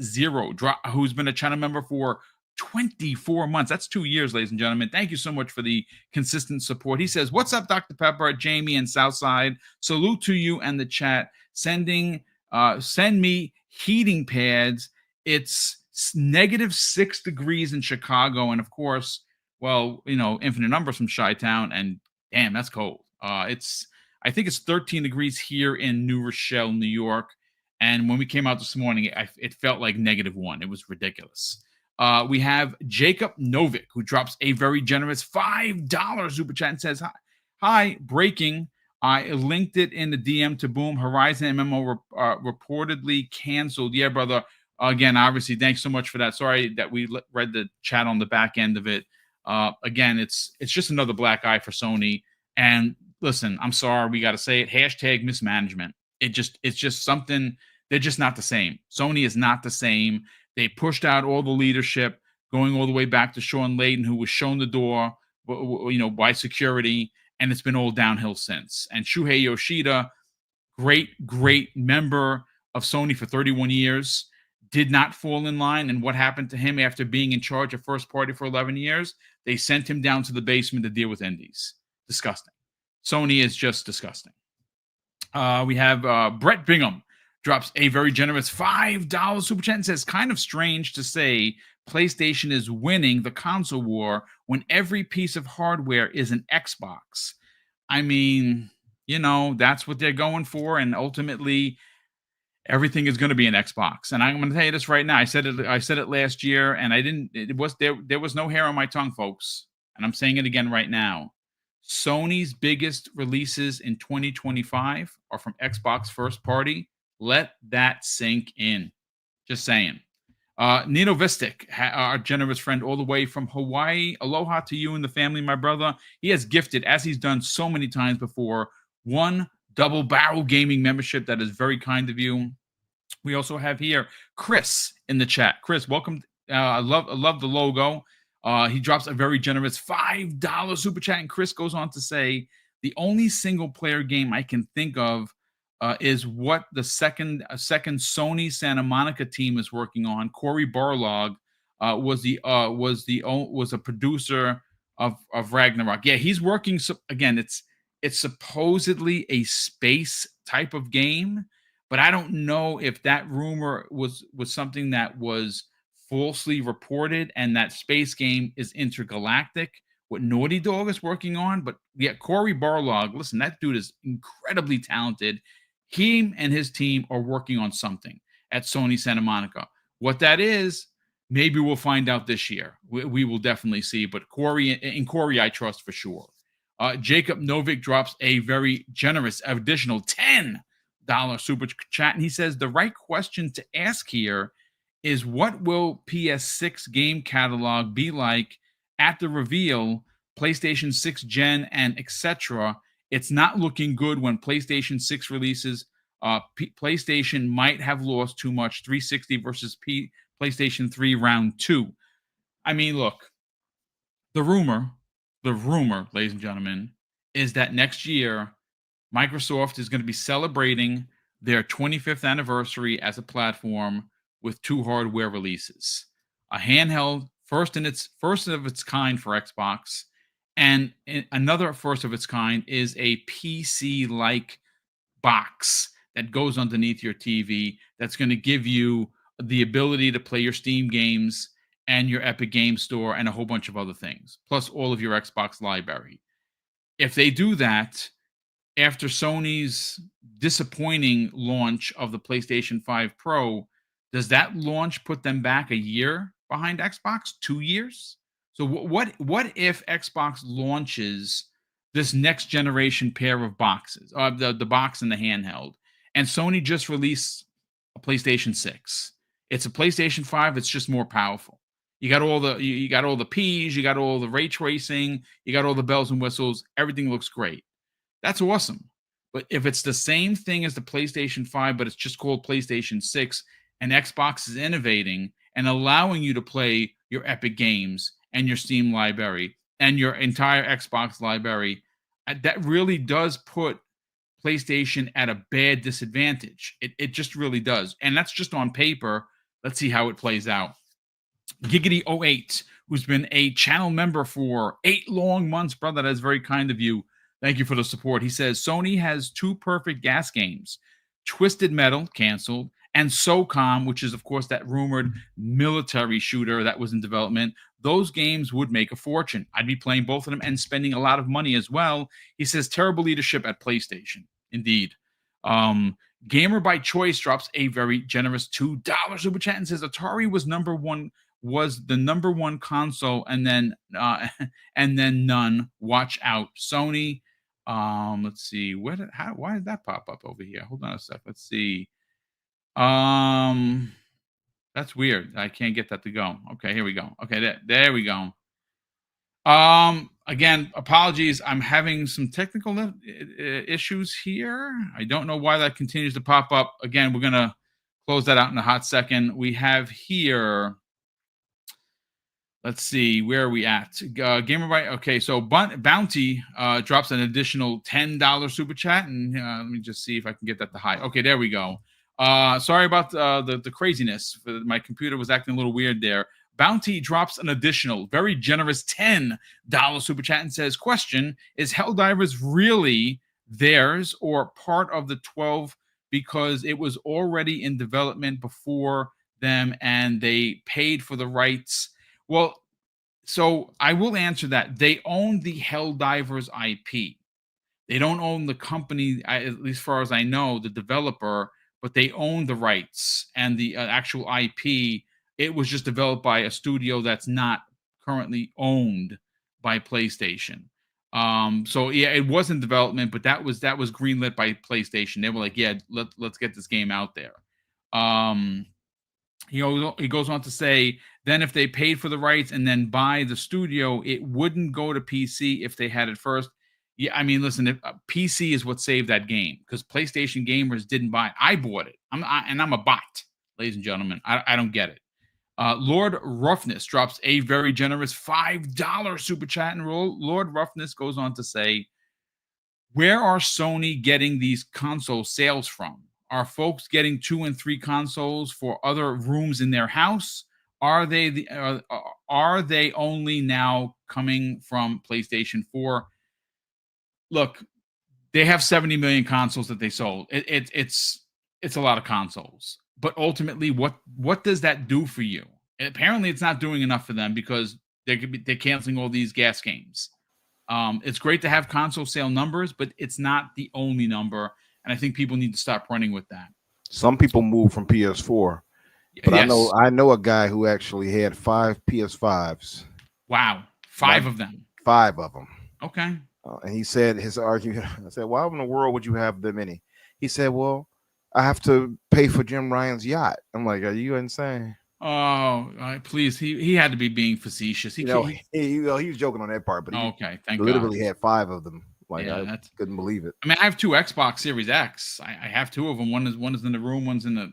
who's been a channel member for 24 months. That's 2 years, ladies and gentlemen. Thank you so much for the consistent support. He says, what's up, Dr. Pepper, Jamie, and Southside? Salute to you and the chat. Send me heating pads. It's -6 degrees in Chicago. And of course, infinite numbers from Chi-Town. And damn, that's cold. I think it's 13 degrees here in New Rochelle, New York. And when we came out this morning, it felt like -1. It was ridiculous. We have Jacob Novick, who drops a very generous $5 super chat and says, hi, breaking. I linked it in the DM to Boom. Horizon MMO reportedly canceled. Yeah, brother. Again, obviously, thanks so much for that. Sorry that we read the chat on the back end of it. Again, it's just another black eye for Sony. And listen, I'm sorry, we got to say it. # mismanagement. It's just something. They're just not the same. Sony is not the same. They pushed out all the leadership, going all the way back to Sean Layden, who was shown the door, by security, and it's been all downhill since. And Shuhei Yoshida, great member of Sony for 31 years, did not fall in line. And what happened to him after being in charge of first party for 11 years? They sent him down to the basement to deal with indies. Disgusting. Sony is just disgusting. We have Brett Bingham drops a very generous $5 super chat and says, kind of strange to say PlayStation is winning the console war when every piece of hardware is an Xbox. I mean, that's what they're going for. And ultimately, everything is going to be an Xbox. And I'm going to tell you this right now. I said it last year, and there was no hair on my tongue, folks. And I'm saying it again right now. Sony's biggest releases in 2025 are from Xbox first party. Let that sink in. Just saying. Nino Vistic, our generous friend all the way from Hawaii. Aloha to you and the family, my brother. He has gifted, as he's done so many times before, one Double Barrel Gaming membership. That is very kind of you. We also have here Chris in the chat. Chris, welcome. I love the logo. He drops a very generous $5 super chat, and Chris goes on to say, the only single player game I can think of is what the second Sony Santa Monica team is working on. Corey Barlog was a producer of Ragnarok. Yeah, he's working. Again, it's supposedly a space type of game, but I don't know if that rumor was something that was falsely reported, and that space game is intergalactic, what Naughty Dog is working on. But yeah, Corey Barlog, listen, that dude is incredibly talented. He and his team are working on something at Sony Santa Monica. What that is, maybe we'll find out this year. We will definitely see. But Corey, I trust for sure. Jacob Novick drops a very generous additional $10 super chat, and he says the right question to ask here is, what will PS6 game catalog be like at the reveal, PlayStation 6 gen, and etc.? It's not looking good when PlayStation 6 releases. PlayStation might have lost too much. 360 versus PlayStation 3 round 2. I mean, look, the rumor, ladies and gentlemen, is that next year Microsoft is going to be celebrating their 25th anniversary as a platform with 2 hardware releases. A handheld, first of its kind for Xbox, and another first of its kind is a PC-like box that goes underneath your TV that's going to give you the ability to play your Steam games and your Epic Game Store and a whole bunch of other things, plus all of your Xbox library. If they do that, after Sony's disappointing launch of the PlayStation 5 Pro, does that launch put them back a year behind Xbox? 2 years? So what if Xbox launches this next generation pair of boxes, the box and the handheld, and Sony just released a PlayStation 6? It's a PlayStation 5. It's just more powerful. You got all the you got all the P's, you got all the ray tracing, you got all the bells and whistles. Everything looks great. That's awesome. But if it's the same thing as the PlayStation 5, but it's just called PlayStation 6, and Xbox is innovating and allowing you to play your Epic games and your Steam library and your entire Xbox library, that really does put PlayStation at a bad disadvantage. It just really does. And that's just on paper. Let's see how it plays out. Giggity08, who's been a channel member for 8 long months, brother, that is very kind of you. Thank you for the support. He says, Sony has 2 perfect GAAS games, Twisted Metal, canceled, and SOCOM, which is, of course, that rumored military shooter that was in development. Those games would make a fortune. I'd be playing both of them and spending a lot of money as well. He says, terrible leadership at PlayStation. Indeed. Gamer by Choice drops a very generous $2 super chat and says, Atari was the number one console, and then none. Watch out, Sony. Let's see. Why did that pop up over here? Hold on a sec. Let's see. That's weird. I can't get that to go. Okay, here we go. Okay, there we go. Again, apologies. I'm having some technical issues here. I don't know why that continues to pop up. Again, we're gonna close that out in a hot second. We have here. Let's see, where are we at? Gamer by, okay, so Bounty drops an additional $10 super chat, and let me just see if I can get that to high. Okay, there we go. Sorry about the craziness. My computer was acting a little weird there. Bounty drops an additional, very generous $10 super chat and says, question, is Helldivers really theirs or part of the 12 because it was already in development before them and they paid for the rights? Well, so I will answer that. They own the Helldivers IP. They don't own the company, at least as far as I know, the developer, but they own the rights and the actual IP. It was just developed by a studio that's not currently owned by PlayStation. So yeah, it was in development, but that was greenlit by PlayStation. They were like, yeah, let's get this game out there. He goes on to say, then if they paid for the rights and then buy the studio, it wouldn't go to PC if they had it first. Yeah, I mean, listen, PC is what saved that game because PlayStation gamers didn't buy it. I bought it. I'm a bot, ladies and gentlemen. I don't get it. Lord Roughness drops a very generous $5 super chat, and Lord Roughness goes on to say, where are Sony getting these console sales from? Are folks getting 2 and 3 consoles for other rooms in their house? Are they only now coming from PlayStation 4? Look, they have 70 million consoles that they sold. It's a lot of consoles. But ultimately, what does that do for you? Apparently, it's not doing enough for them because they're canceling all these GAAS games. It's great to have console sale numbers, but it's not the only number. And I think people need to stop running with that. Some people move from PS4, but yes. I know a guy who actually had 5 PS5s. Wow, 5 of them. 5 of them. Okay. And he said his argument. I said, "Why in the world would you have that many?" He said, "Well, I have to pay for Jim Ryan's yacht." I'm like, "Are you insane?" Oh, please. He had to be being facetious. He was joking on that part, but okay, thank literally God. Had 5 of them. Like, yeah, I couldn't believe it. I mean, I have 2 Xbox Series X. I have 2 of them. One is in the room. One's in the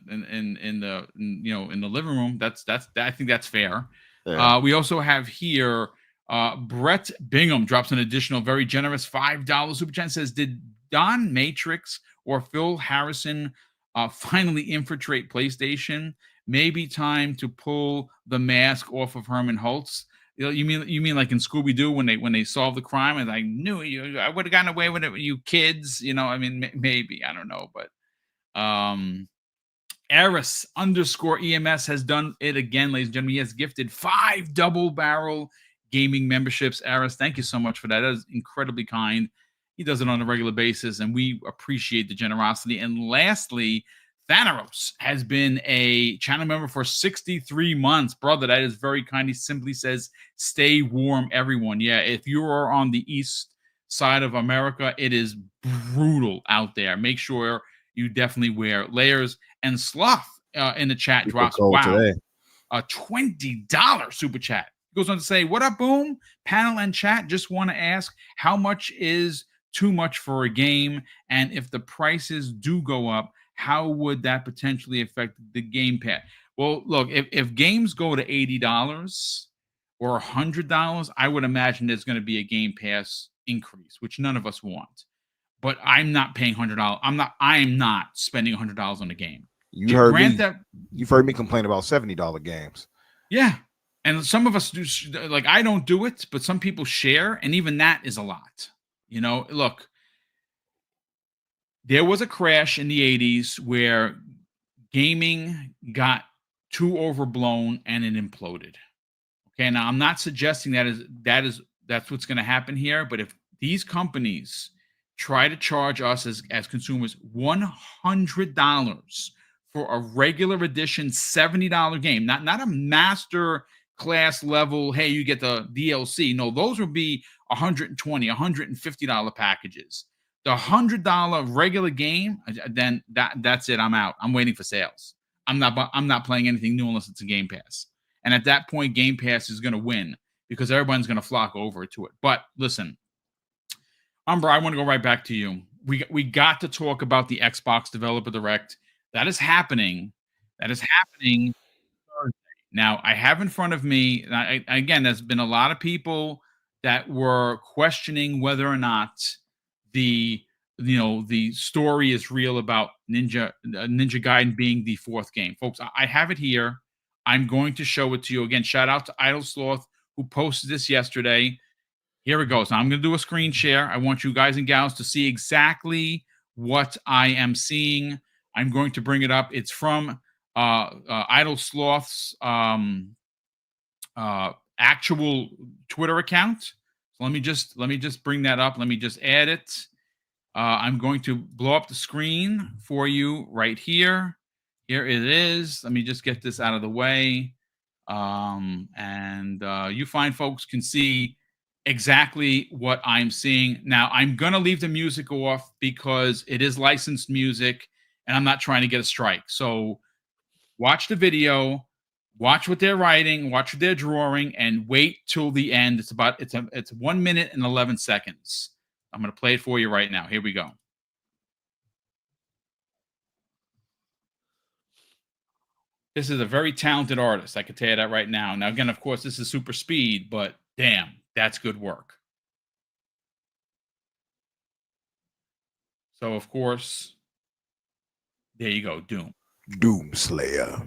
living room. I think that's fair. Yeah. We also have here Brett Bingham drops an additional very generous $5 super chat. Says, did Don Matrix or Phil Harrison finally infiltrate PlayStation? Maybe time to pull the mask off of Herman Holtz. You mean like in Scooby Doo when they solved the crime and I knew you, I would have gotten away with it, you kids. I mean, maybe, I don't know, but Eris _ EMS has done it again, ladies and gentlemen. He has gifted 5 double barrel gaming memberships. Eris, thank you so much for that. That is incredibly kind. He does it on a regular basis, and we appreciate the generosity. And lastly, Thanaros has been a channel member for 63 months. Brother, that is very kind. He simply says, stay warm, everyone. Yeah, if you are on the east side of America, it is brutal out there. Make sure you definitely wear layers. And Sloth in the chat drops, wow, today. a $20 super chat. He goes on to say, what up, Boom? Panel and chat, just want to ask, how much is too much for a game? And if the prices do go up, how would that potentially affect the Game Pass? Well, look, if games go to $80 or $100, I would imagine there's going to be a Game Pass increase, which none of us want. But I'm not paying $100. I am not spending $100 on a game. You've heard me complain about $70 games. Yeah. And some of us do, like, I don't do it, but some people share, and even that is a lot. Look, there was a crash in the 80s where gaming got too overblown and it imploded. Okay, now I'm not suggesting that's what's going to happen here, but if these companies try to charge us as consumers $100 for a regular edition $70 game, not a master class level, hey, you get the DLC. No, those would be $120, $150 packages. The $100 regular game, then that's it. I'm out. I'm waiting for sales. I'm not playing anything new unless it's a Game Pass. And at that point, Game Pass is going to win because everyone's going to flock over to it. But listen, Umbra, I want to go right back to you. We got to talk about the Xbox Developer Direct. That is happening. Thursday. Now, I have in front of me, again, there's been a lot of people that were questioning whether or not the story is real about Ninja Gaiden being the 4th game. Folks, I have it here. I'm going to show it to you. Again, shout out to Idle Sloth who posted this yesterday. Here it goes. Now, I'm going to do a screen share. I want you guys and gals to see exactly what I am seeing. I'm going to bring it up. It's from Idle Sloth's actual Twitter account. So let me just bring that up. Let me just add it. I'm going to blow up the screen for you right here. Here it is. Let me just get this out of the way. And you fine folks can see exactly what I'm seeing. Now, I'm going to leave the music off because it is licensed music and I'm not trying to get a strike. So watch the video, watch what they're writing, watch what they're drawing, and wait till the end. It's 1 minute and 11 seconds. I'm going to play it for you right now. Here we go. This is a very talented artist. I can tell you that right now. Now, again, of course, this is super speed, but damn, that's good work. So, of course, there you go, Doom. Doomslayer.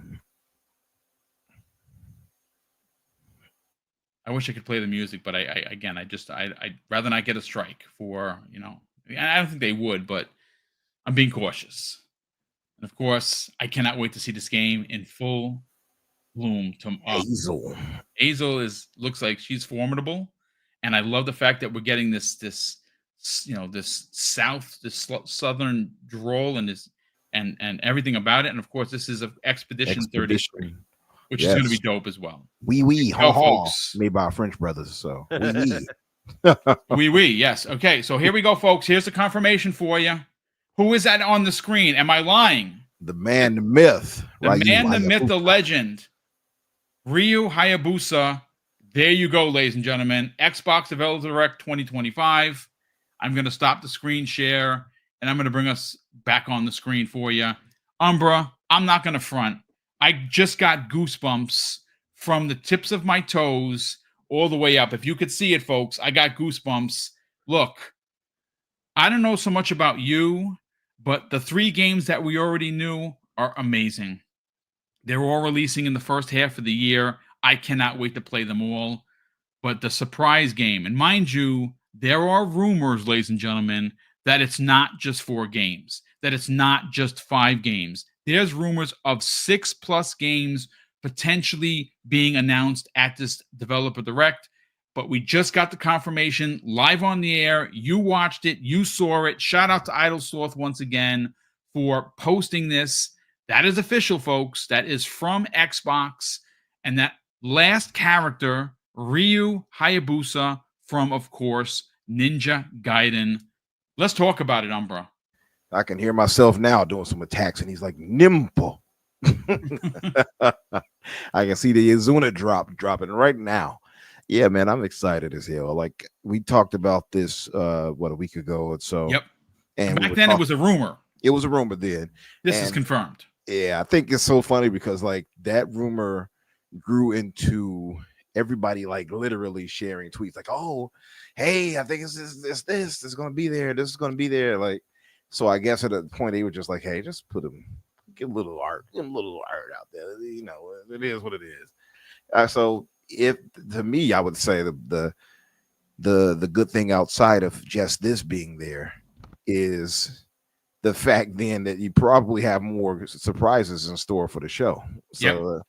I wish I could play the music, but I'd rather not get a strike for, I don't think they would, but I'm being cautious. And of course, I cannot wait to see this game in full bloom. Hazel looks like she's formidable, and I love the fact that we're getting this southern drawl and everything about it. And of course, this is Expedition 33, which is going to be dope as well. Folks, made by our French brothers. So yes. Okay, so here we go, folks. Here's the confirmation for you. Who is that on the screen? Am I lying? The man, the myth. The myth, the legend. Ryu Hayabusa. There you go, ladies and gentlemen. Xbox Developer Direct 2025. I'm going to stop the screen share, and I'm going to bring us back on the screen for you. Umbra, I'm not going to front. I just got goosebumps from the tips of my toes all the way up. If you could see it, folks, I got goosebumps. Look, I don't know so much about you, but the 3 games that we already knew are amazing. They're all releasing in the first half of the year. I cannot wait to play them all. But the surprise game, and mind you, there are rumors, ladies and gentlemen, that it's not just 4 games, that it's not just 5 games. There's rumors of 6+ games potentially being announced at this developer direct. But we just got the confirmation live on the air. You watched it, you saw it. Shout out to Idlesloth once again for posting this. That is official, folks. That is from Xbox. And that last character, Ryu Hayabusa, from, of course, Ninja Gaiden. Let's talk about it, Umbra. I can hear myself now doing some attacks, and he's like, nimble. I can see the Izuna dropping right now. Yeah, man, I'm excited as hell. Like, we talked about this, a week ago or so. Yep. And back then, it was a rumor. It was a rumor then. This is confirmed. Yeah, I think it's so funny because, like, that rumor grew into everybody, like, literally sharing tweets like, oh, hey, I think this is going to be there. This is going to be there. Like, so I guess at a point they were just like, hey, just get a little art out there. You know, it is what it is. So if to me, I would say the good thing outside of just this being there is the fact then that you probably have more surprises in store for the show. So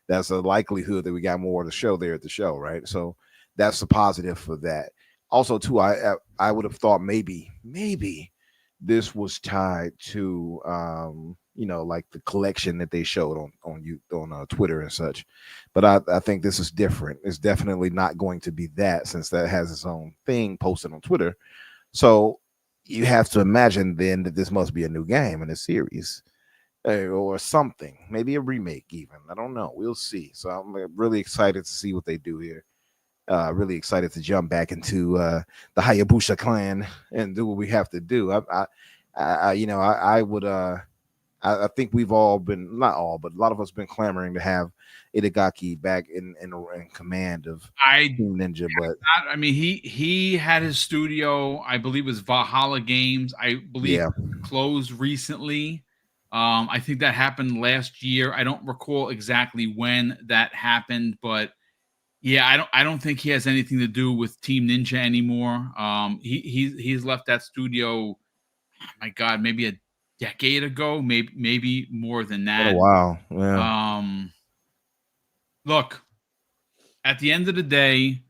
that's a likelihood that we got more of the show there at the show, right? So that's a positive for that. Also, too, I would have thought maybe this was tied to like the collection that they showed on Twitter and such. But I think this is different. It's definitely not going to be that, since that has its own thing posted on Twitter. So you have to imagine then that this must be a new game in a series or something, maybe a remake even. I don't know. We'll see. So I'm really excited to see what they do here. Really excited to jump back into the Hayabusa clan and do what we have to do. I think we've all been, not all, but a lot of us been clamoring to have Itagaki back in command of Team Ninja. But I mean, he had his studio, I believe it was Valhalla Games. I believe closed recently. I think that happened last year. I don't recall exactly when that happened, but yeah, I don't think he has anything to do with Team Ninja anymore. He's left that studio, oh my God, maybe a decade ago, maybe more than that. Oh, wow. Yeah. Look, at the end of the day,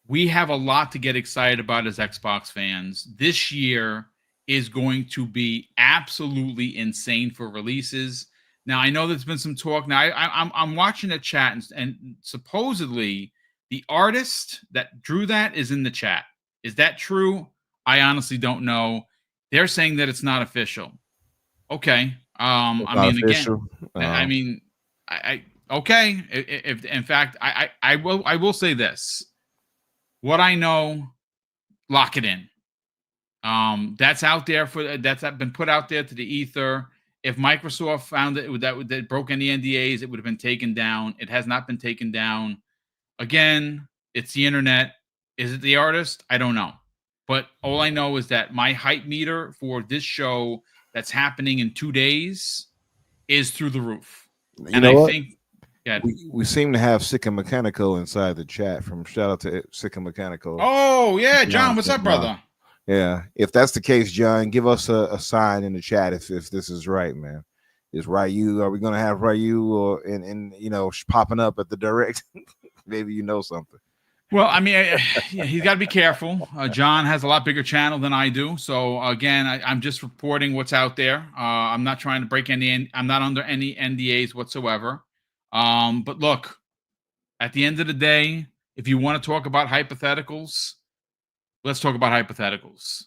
we have a lot to get excited about as Xbox fans. This year is going to be absolutely insane for releases. Now, I know there's been some talk. Now, I'm watching the chat, and supposedly the artist that drew that is in the chat. Is that true? I honestly don't know. They're saying that it's not official. Okay. Okay. If in fact, I will say this. What I know, lock it in. That's out there that's been put out there to the ether. If Microsoft found that broke any NDAs, it would have been taken down. It has not been taken down. Again, it's the internet. Is it the artist? I don't know. But all I know is that my hype meter for this show that's happening in 2 days is through the roof. We seem to have Sick and Mechanical inside the chat. From shout out to Sick and Mechanical. Oh yeah, John, what's up, brother? Yeah, if that's the case, John, give us a sign in the chat if this is right, man. Is Ryu? Are we gonna have Ryu or in popping up at the direct? Maybe you know something. Well, I mean, he's got to be careful. John has a lot bigger channel than I do, so again, I'm just reporting what's out there. I'm not trying to break I'm not under any NDAs whatsoever. But look, at the end of the day, if you want to talk about hypotheticals, let's talk about hypotheticals.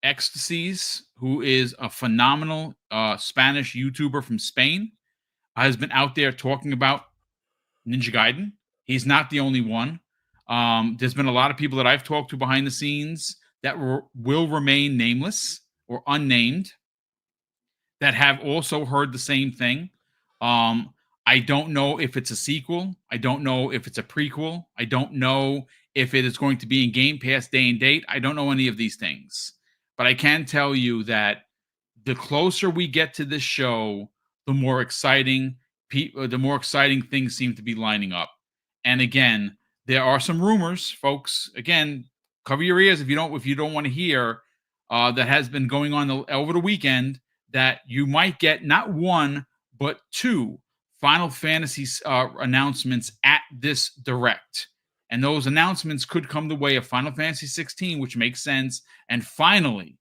Ecstasies, who is a phenomenal Spanish YouTuber from Spain, has been out there talking about Ninja Gaiden. He's not the only one. There's been a lot of people that I've talked to behind the scenes that will remain nameless or unnamed that have also heard the same thing. I I don't know if it's a sequel. I don't know if it's a prequel. I don't know if it is going to be in Game Pass day and date. I don't know any of these things. But I can tell you that the closer we get to this show, the more exciting things seem to be lining up. And again, there are some rumors, folks. Again, cover your ears if you don't want to hear. That has been going on over the weekend, that you might get not one but two Final Fantasy announcements at this direct. And those announcements could come the way of Final Fantasy 16, which makes sense. And finally,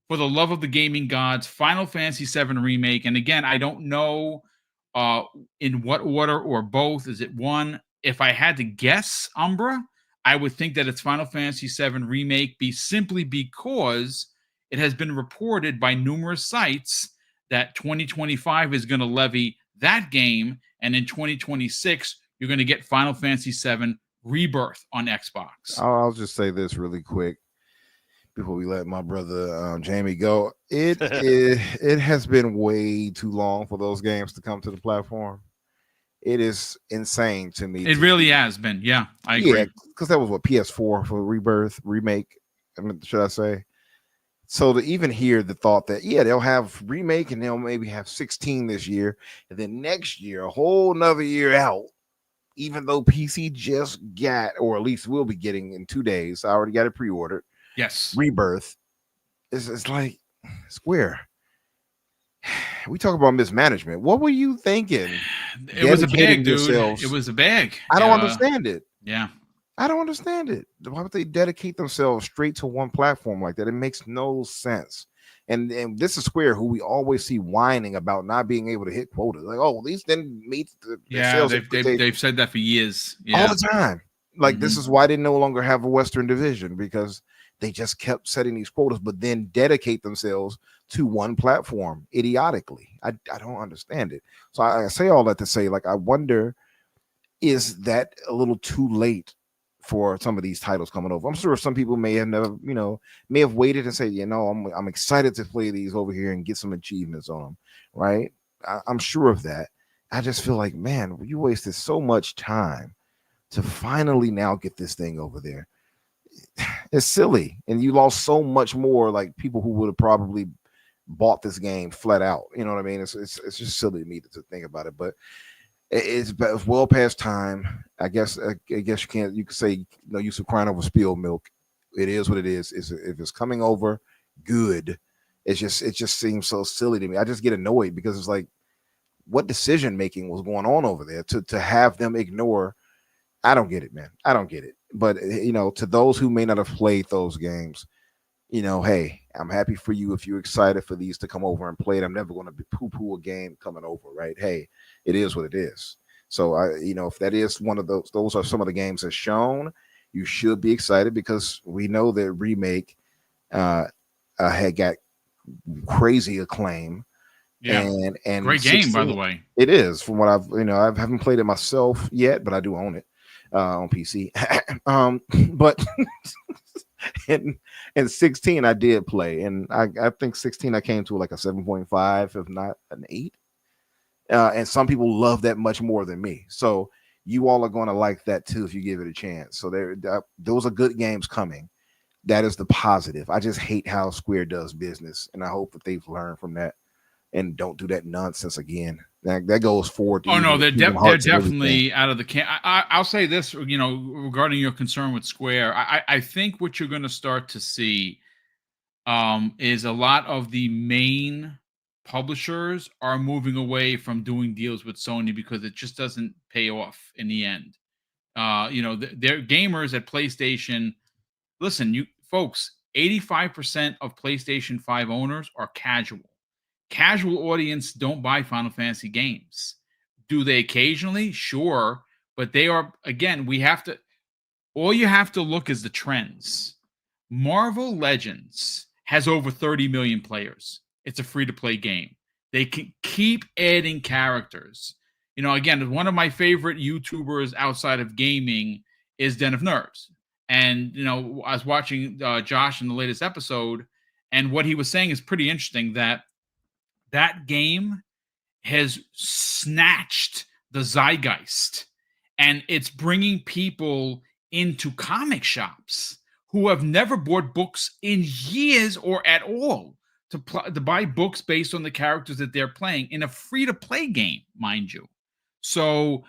for the love of the gaming gods, Final Fantasy 7 Remake. And again, I don't know in what order or both. Is it one? If I had to guess, Umbra, I would think that it's Final Fantasy 7 Remake, simply because it has been reported by numerous sites that 2025 is going to levy that game, and in 2026 you're going to get Final Fantasy 7 Rebirth on Xbox. I'll just say this really quick before we let my brother Jamie go. It has been way too long for those games to come to the platform. It is insane to me. It really has been. Yeah, I agree. Yeah, because that was what, PS4 for Rebirth Remake, should I say? So to even hear the thought that, yeah, they'll have Remake and they'll maybe have 16 this year, and then next year, a whole nother year out, even though PC just got, or at least will be getting in 2 days. I already got it pre-ordered. Yes. Rebirth. It's like, Square. We talk about mismanagement. What were you thinking? It was a bag, dude. It was a bag. I don't understand it. Yeah. I don't understand it. Why would they dedicate themselves straight to one platform like that? It makes no sense. And this is Square, who we always see whining about not being able to hit quotas. Like, oh, these didn't meet the sales. They've said that for years. Yeah. All the time. Like, this is why they no longer have a Western division, because they just kept setting these quotas, but then dedicate themselves to one platform idiotically. I don't understand it. So I say all that to say, like, I wonder, is that a little too late for some of these titles coming over? I'm sure some people may have never, may have waited and say, I'm excited to play these over here and get some achievements on them, right? I'm sure of that. I just feel like, man, you wasted so much time to finally now get this thing over there. It's silly, and you lost so much more, like people who would have probably bought this game flat out. You know what I mean? It's just silly to me to think about it, but it's well past time. I guess you could say no use of crying over spilled milk. It is what it is. If it's coming over, good. It just seems so silly to me. I just get annoyed because it's like, what decision making was going on over there to have them ignore. I don't get it, man. I don't get it. But to those who may not have played those games, hey, I'm happy for you if you're excited for these to come over and play it. I'm never going to be poo-poo a game coming over, right? Hey, it is what it is. So if that is one of those are some of the games that's shown, you should be excited, because we know that Remake had got crazy acclaim. Yeah, and great game, by the way. It is, from what I haven't played it myself yet, but I do own it on PC. But and 16 I did play, and I think 16 I came to like a 7.5, if not an 8. And some people love that much more than me. So you all are going to like that too if you give it a chance. So those are good games coming. That is the positive. I just hate how Square does business, and I hope that they've learned from that and don't do that nonsense again. That goes forward. Oh no, they're definitely out of the can. I'll say this, regarding your concern with Square, I think what you're going to start to see is a lot of the main publishers are moving away from doing deals with Sony because it just doesn't pay off in the end. They're gamers at PlayStation. Listen, you folks, 85% of PlayStation 5 owners are casual. Casual audience don't buy Final Fantasy games. Do they occasionally? Sure. But they are, again, all you have to look is the trends. Marvel Legends has over 30 million players. It's a free-to-play game. They can keep adding characters. Again, one of my favorite YouTubers outside of gaming is Den of Nerves. And, I was watching Josh in the latest episode, and what he was saying is pretty interesting, that game has snatched the zeitgeist, and it's bringing people into comic shops who have never bought books in years or at all to buy books based on the characters that they're playing in a free-to-play game, mind you. So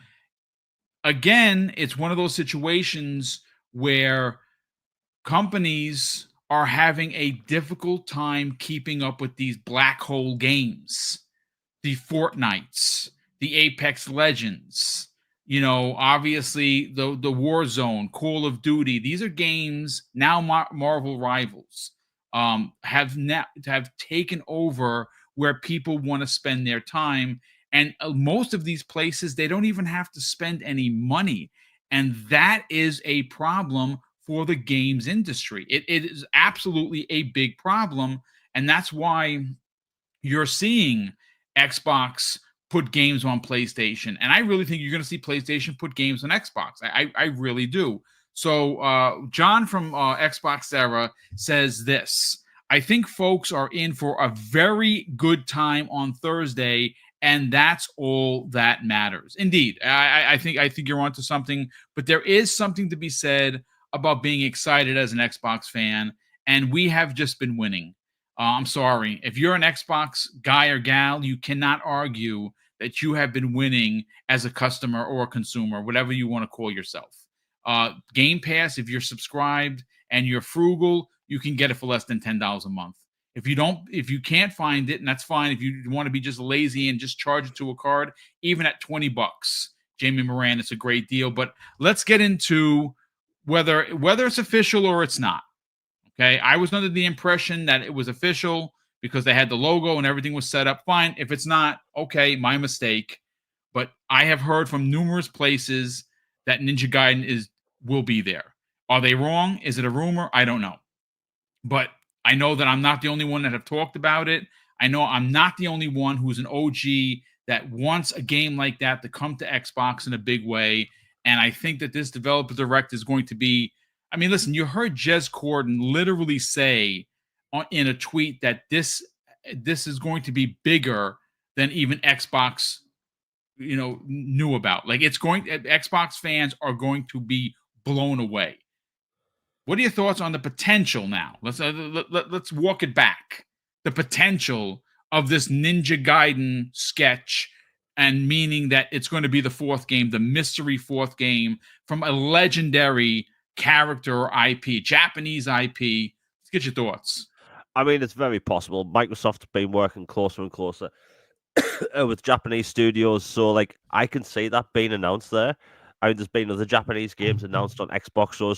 again, it's one of those situations where companies are having a difficult time keeping up with these black hole games, the Fortnites, the Apex Legends, obviously the Warzone, Call of Duty. These are games now Marvel rivals have taken over where people want to spend their time. And most of these places, they don't even have to spend any money. And that is a problem for the games industry. It is absolutely a big problem. And that's why you're seeing Xbox put games on PlayStation. And I really think you're going to see PlayStation put games on Xbox. I really do. So John from Xbox Era says this: I think folks are in for a very good time on Thursday, and that's all that matters. Indeed, I think you're onto something, but there is something to be said about being excited as an Xbox fan, and we have just been winning. I'm sorry. If you're an Xbox guy or gal, you cannot argue that you have been winning as a customer or a consumer, whatever you want to call yourself. Game Pass, if you're subscribed and you're frugal, you can get it for less than $10 a month. If you can't find it, and that's fine. If you want to be just lazy and just charge it to a card, even at $20, Jamie Moran, it's a great deal. But let's get into whether it's official or it's not. Okay, I was under the impression that it was official because they had the logo and everything was set up fine. If it's not, okay, my mistake. But I have heard from numerous places that Ninja Gaiden will be there. Are they wrong? Is it a rumor? I don't know. But I know that I'm not the only one that have talked about it. I know I'm not the only one who's an OG that wants a game like that to come to Xbox in a big way. And I think that this developer direct is going to be, I mean, listen, you heard Jez Corden literally say in a tweet that this is going to be bigger than even Xbox, knew about. Like Xbox fans are going to be blown away. What are your thoughts on the potential now? Let's walk it back. The potential of this Ninja Gaiden sketch, and meaning that it's going to be the fourth game, the mystery fourth game from a legendary character or IP, Japanese IP. Let's get your thoughts. I mean, it's very possible. Microsoft's been working closer and closer with Japanese studios, so I can see that being announced there. I mean, there's been other Japanese games announced on Xbox, so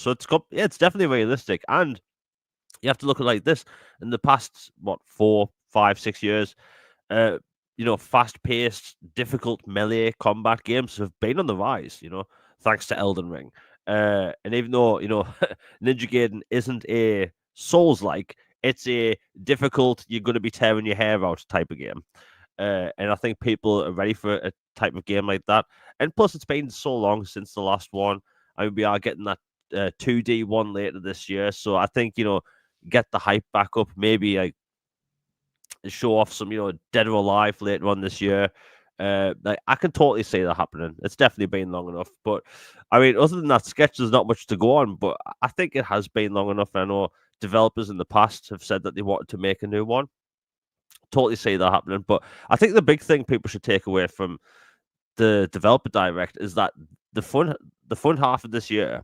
it's definitely realistic. And you have to look at it like this: in the past, 4, 5, 6 years, fast-paced, difficult melee combat games have been on the rise. Thanks to Elden Ring. And even though Ninja Gaiden isn't a Souls-like, it's a difficult, you're going to be tearing your hair out type of game. And I think people are ready for a type of game like that. And plus, it's been so long since the last one. I mean, we are getting that 2D one later this year. So I think, get the hype back up. Maybe show off some, Dead or Alive later on this year. I can totally see that happening. It's definitely been long enough. But I mean, other than that sketch, there's not much to go on. But I think it has been long enough. I know developers in the past have said that they wanted to make a new one. Totally see that happening. But I think the big thing people should take away from the developer direct is that the fun half of this year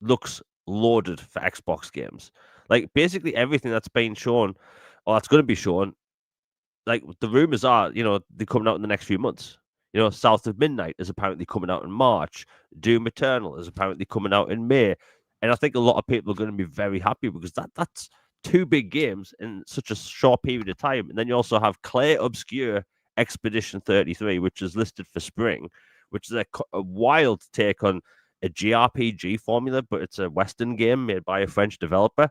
looks loaded for Xbox games. Like basically everything that's been shown or that's going to be shown, like the rumors are, they're coming out in the next few months. South of Midnight is apparently coming out in March. Doom Eternal is apparently coming out in May. And I think a lot of people are going to be very happy because that's 2 big games in such a short period of time. And then you also have Clay Obscure Expedition 33, which is listed for spring, which is a wild take on a JRPG formula, but it's a Western game made by a French developer.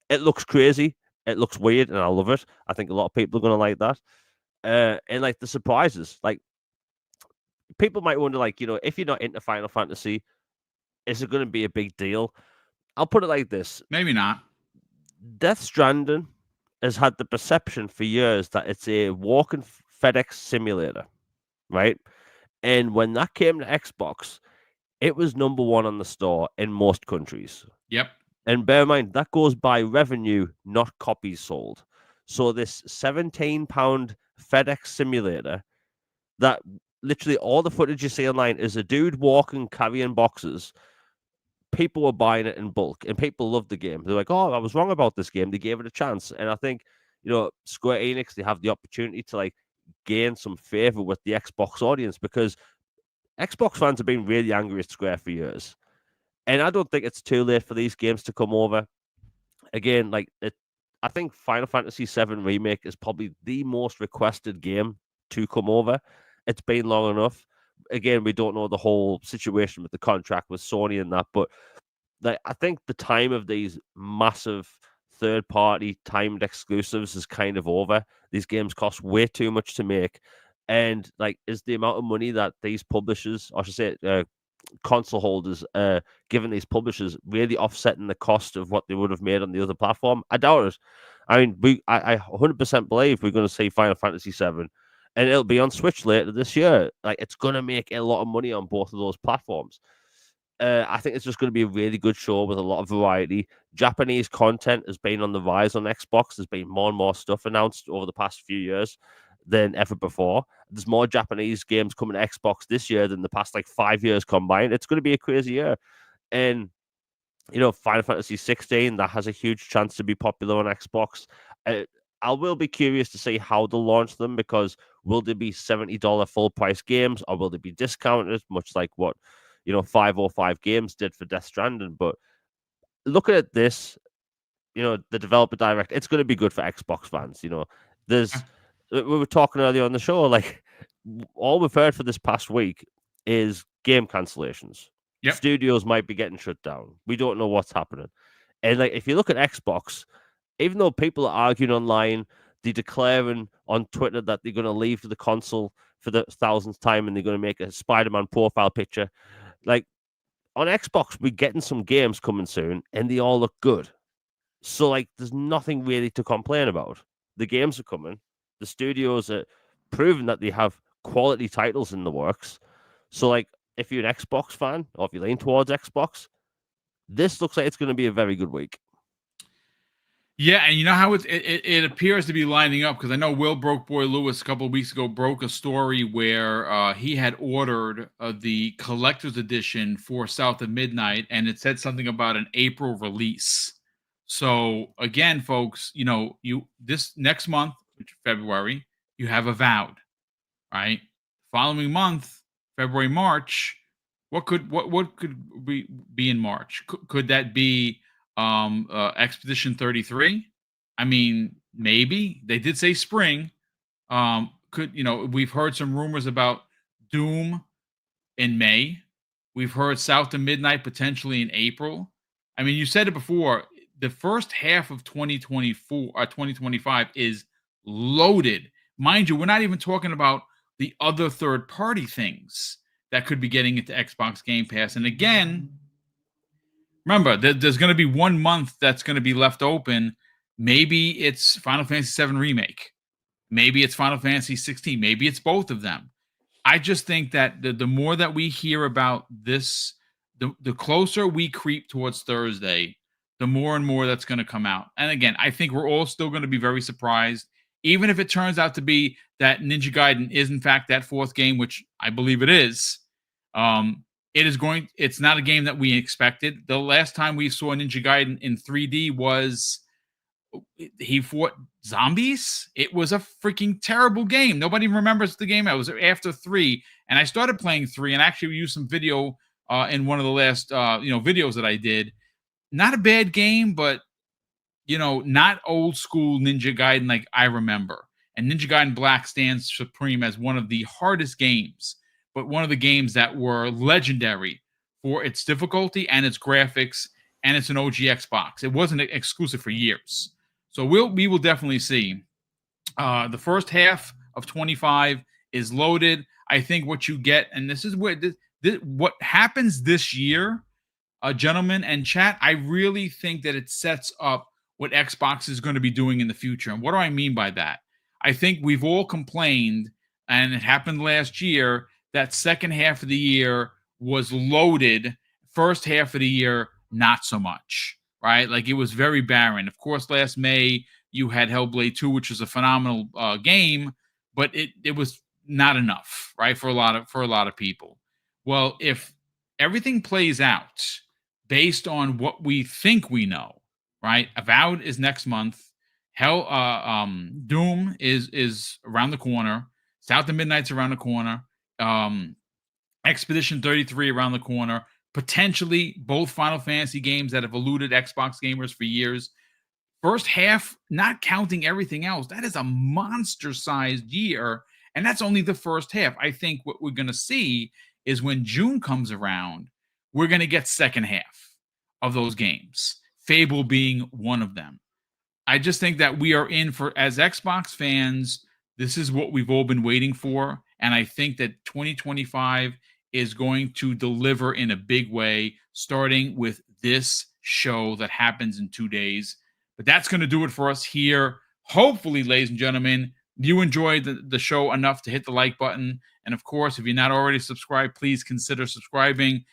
It looks crazy. It looks weird, and I love it. I think a lot of people are going to like that. And the surprises, people might wonder, if you're not into Final Fantasy, is it going to be a big deal? I'll put it like this. Maybe not. Death Stranding has had the perception for years that it's a walking FedEx simulator, right? And when that came to Xbox, it was number one on the store in most countries. Yep. And bear in mind, that goes by revenue, not copies sold. So this £17 FedEx simulator, that literally all the footage you see online is a dude walking, carrying boxes. People were buying it in bulk, and people loved the game. They're like, "Oh, I was wrong about this game." They gave it a chance, and I think, Square Enix, they have the opportunity to like gain some favor with the Xbox audience, because Xbox fans have been really angry at Square for years, and I don't think it's too late for these games to come over. Again, I think Final Fantasy VII Remake is probably the most requested game to come over. It's been long enough. Again, we don't know the whole situation with the contract with Sony and that, but I think the time of these massive third-party timed exclusives is kind of over. These games cost way too much to make, and is the amount of money that these publishers, or I should say, console holders, giving these publishers, really offsetting the cost of what they would have made on the other platform? I doubt it. I mean, I 100% believe we're going to see Final Fantasy VII, and it'll be on Switch later this year. It's going to make a lot of money on both of those platforms. I think it's just going to be a really good show with a lot of variety. Japanese content has been on the rise on Xbox. There's been more and more stuff announced over the past few years than ever before. There's more Japanese games coming to Xbox this year than the past 5 years combined. It's going to be a crazy year. And, Final Fantasy 16, that has a huge chance to be popular on Xbox. I will be curious to see how they'll launch them, because will they be $70 full price games, or will they be discounted, much like what 505 games did for Death Stranding? But looking at this, the developer direct, it's going to be good for Xbox fans. We were talking earlier on the show, all we've heard for this past week is game cancellations. Yep. Studios might be getting shut down. We don't know what's happening. And if you look at Xbox, even though people are arguing online, they're declaring on Twitter that they're going to leave the console for the 1000th time, and they're going to make a Spider-Man profile picture. On Xbox, we're getting some games coming soon, and they all look good. So, there's nothing really to complain about. The games are coming. The studios are proving that they have quality titles in the works. So, if you're an Xbox fan, or if you lean towards Xbox, this looks like it's going to be a very good week. Yeah, and you know how it appears to be lining up, because I know Will Broke Boy Lewis a couple of weeks ago broke a story where he had ordered the collector's edition for South of Midnight, and it said something about an April release. So again, folks, you this next month, which is February, you have Avowed, right? Following month, February, March, what could be in March? Could that be Expedition 33? I mean, maybe. They did say spring. We've heard some rumors about Doom in May. We've heard South to Midnight potentially in April. I mean, you said it before, the first half of 2025 is loaded. Mind you, we're not even talking about the other third-party things that could be getting into Xbox Game Pass. And again, remember, there's going to be 1 month that's going to be left open. Maybe it's Final Fantasy VII Remake. Maybe it's Final Fantasy 16. Maybe it's both of them. I just think that the more that we hear about this, the closer we creep towards Thursday, the more and more that's going to come out. And again, I think we're all still going to be very surprised, even if it turns out to be that Ninja Gaiden is in fact that fourth game, which I believe it is. It's not a game that we expected. The last time we saw Ninja Gaiden in 3D was he fought zombies. It was a freaking terrible game. Nobody remembers the game. I was after 3, and I started playing 3, and actually used some video in one of the last videos that I did. Not a bad game, but not old school Ninja Gaiden like I remember. And Ninja Gaiden Black stands supreme as one of the hardest games, but one of the games that were legendary for its difficulty and its graphics, and it's an OG Xbox. It wasn't exclusive for years. So we will definitely see. The first half of 25 is loaded. I think what you get, and this is where what happens this year, gentlemen and chat, I really think that it sets up what Xbox is going to be doing in the future. And what do I mean by that? I think we've all complained, and it happened last year, that second half of the year was loaded. First half of the year, not so much, right? Like, it was very barren. Of course, last May you had Hellblade 2, which was a phenomenal game, but it was not enough, right, for a lot of people. Well, if everything plays out based on what we think we know, right? Avowed is next month. Doom is around the corner. South of Midnight's around the corner. Expedition 33 around the corner. Potentially both Final Fantasy games that have eluded Xbox gamers for years. First half, not counting everything else, that is a monster-sized year, and that's only the first half. I think what we're going to see is when June comes around, we're going to get second half of those games, Fable being one of them. I just think that we are in for, as Xbox fans, this is what we've all been waiting for, and I think that 2025 is going to deliver in a big way, starting with this show that happens in 2 days. But that's going to do it for us here. Hopefully, ladies and gentlemen, you enjoyed the show enough to hit the like button. And of course, if you're not already subscribed, please consider subscribing.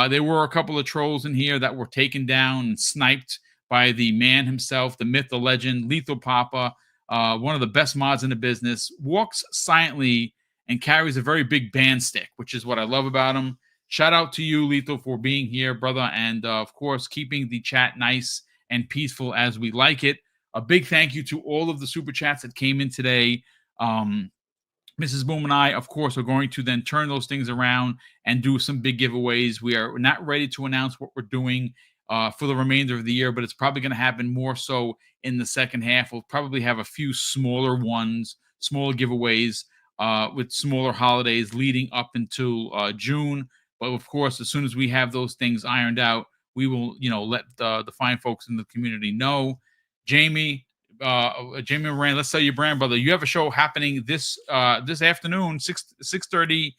There were a couple of trolls in here that were taken down and sniped by the man himself, the myth, the legend, Lethal Papa, one of the best mods in the business, walks silently and carries a very big band stick, which is what I love about him. Shout out to you, Lethal, for being here, brother. And of course, keeping the chat nice and peaceful as we like it. A big thank you to all of the super chats that came in today. Mrs. Boom and I, of course, are going to then turn those things around and do some big giveaways. We're not ready to announce what we're doing for the remainder of the year, but it's probably going to happen more so in the second half. We'll probably have a few smaller ones, smaller giveaways with smaller holidays leading up into June. But of course, as soon as we have those things ironed out, we will, let the fine folks in the community know. Jamie Moran, let's sell your brand, brother. You have a show happening this afternoon, 6:30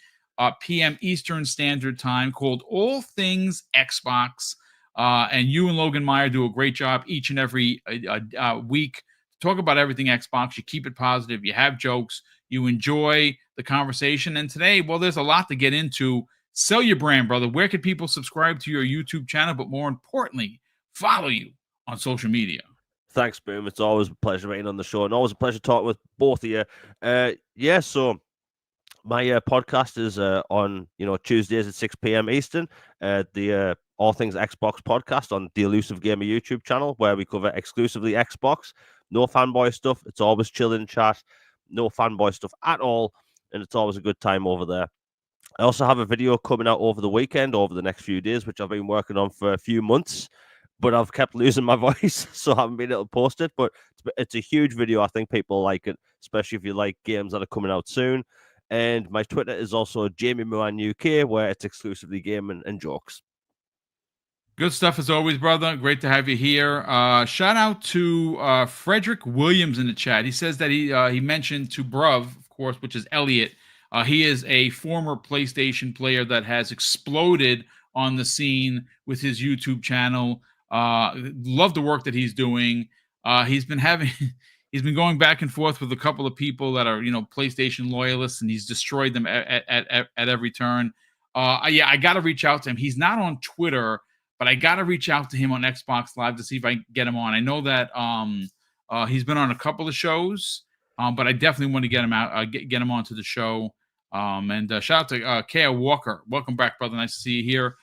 p.m. Eastern Standard Time, called All Things Xbox. And you and Logan Meyer do a great job each and every week to talk about everything Xbox. You keep it positive. You have jokes. You enjoy the conversation. And today, well, there's a lot to get into. Sell your brand, brother. Where can people subscribe to your YouTube channel, but more importantly, follow you on social media? Thanks, Boom. It's always a pleasure being on the show, and always a pleasure talking with both of you. So my podcast is on Tuesdays at 6 p.m. Eastern. The All Things Xbox podcast on the Elusive Gamer YouTube channel, where we cover exclusively Xbox. No fanboy stuff. It's always chill in chat. No fanboy stuff at all, and it's always a good time over there. I also have a video coming out over the weekend, over the next few days, which I've been working on for a few months, but I've kept losing my voice, so I haven't been able to post it. But it's a huge video. I think people like it, especially if you like games that are coming out soon. And my Twitter is also Jamie Moran UK, where it's exclusively gaming and jokes. Good stuff as always, brother. Great to have you here. Shout out to Frederick Williams in the chat. He says that he mentioned to Bruv, of course, which is Elliot. He is a former PlayStation player that has exploded on the scene with his YouTube channel. Love the work that he's doing. He's been going back and forth with a couple of people that are, PlayStation loyalists, and he's destroyed them at every turn. I got to reach out to him. He's not on Twitter, but I got to reach out to him on Xbox Live to see if I can get him on. I know that he's been on a couple of shows, but I definitely want to get him out, get him onto the show. And shout out to Kaya Walker. Welcome back, brother. Nice to see you here.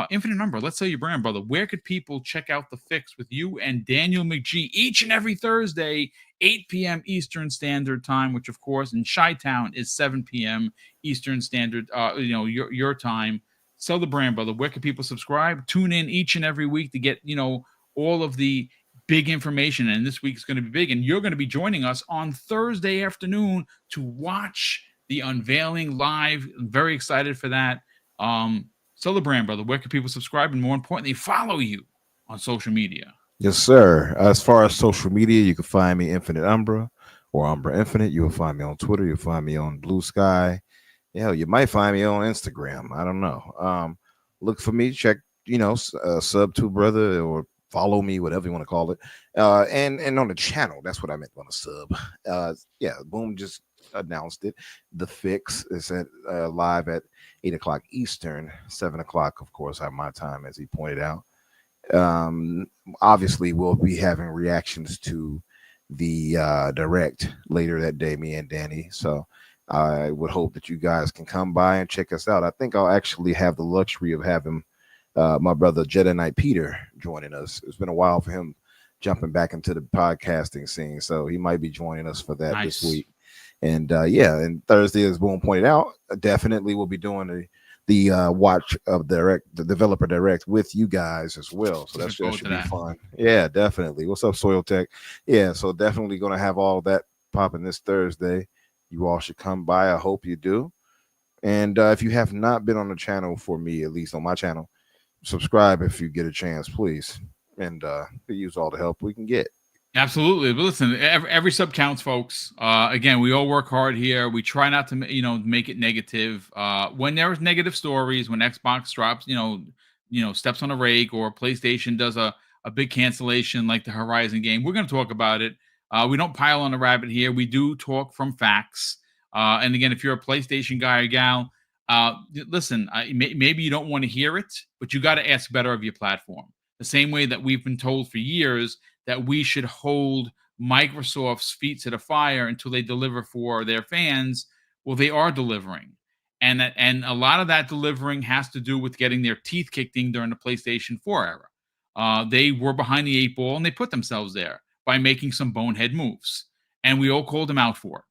Infinite Number, let's sell your brand, brother. Where could people check out The Fix with you and Daniel McGee each and every Thursday, 8 p.m. Eastern Standard Time, which, of course, in Chi-Town is 7 p.m. Eastern Standard, your time. Sell the brand, brother. Where can people subscribe? Tune in each and every week to get, all of the big information. And this week's going to be big. And you're going to be joining us on Thursday afternoon to watch the unveiling live. I'm very excited for that. Sell the brand, brother. Where can people subscribe? And more importantly, follow you on social media. Yes, sir. As far as social media, you can find me Infinite Umbra or Umbra Infinite. You will find me on Twitter. You'll find me on Blue Sky. Yeah, you might find me on Instagram. I don't know. Look for me. Check, sub to brother or follow me, whatever you want to call it. And on the channel, that's what I meant on a sub. Boom, just announced it. The Fix is at live at 8 o'clock Eastern, 7 o'clock, of course, at my time, as he pointed out. Um, Obviously, we'll be having reactions to the direct later that day, me and Danny. So I would hope that you guys can come by and check us out. I think I'll actually have the luxury of having my brother Jedi Knight Peter joining us. It's been a while for him jumping back into the podcasting scene, so he might be joining us for that this week. And yeah, and Thursday, as Boom pointed out, definitely we'll be doing the watch of the developer direct with you guys as well. So that should be fun. Yeah, definitely. What's up, Soil Tech? Yeah, so definitely going to have all that popping this Thursday. You all should come by. I hope you do. And if you have not been on the channel for me, at least on my channel, subscribe if you get a chance, please. And use all the help we can get. Absolutely. But listen, every sub counts, folks. Again, we all work hard here. We try not to, make it negative. When there's negative stories, when Xbox drops, steps on a rake, or PlayStation does a big cancellation like the Horizon game, we're going to talk about it. We don't pile on the rabbit here. We do talk from facts. And again, if you're a PlayStation guy or gal, listen, maybe you don't want to hear it, but you got to ask better of your platform. The same way that we've been told for years that we should hold Microsoft's feet to the fire until they deliver for their fans. Well, they are delivering. And a lot of that delivering has to do with getting their teeth kicked in during the PlayStation 4 era. They were behind the 8 ball, and they put themselves there by making some bonehead moves. And we all called them out for it.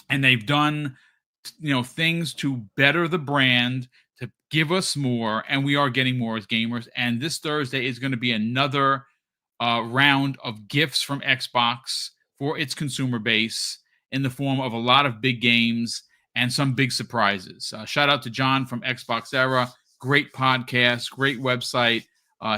And they've done, things to better the brand, to give us more, and we are getting more as gamers. And this Thursday is going to be another round of gifts from Xbox for its consumer base in the form of a lot of big games and some big surprises. Shout out to John from Xbox Era. Great podcast, great website.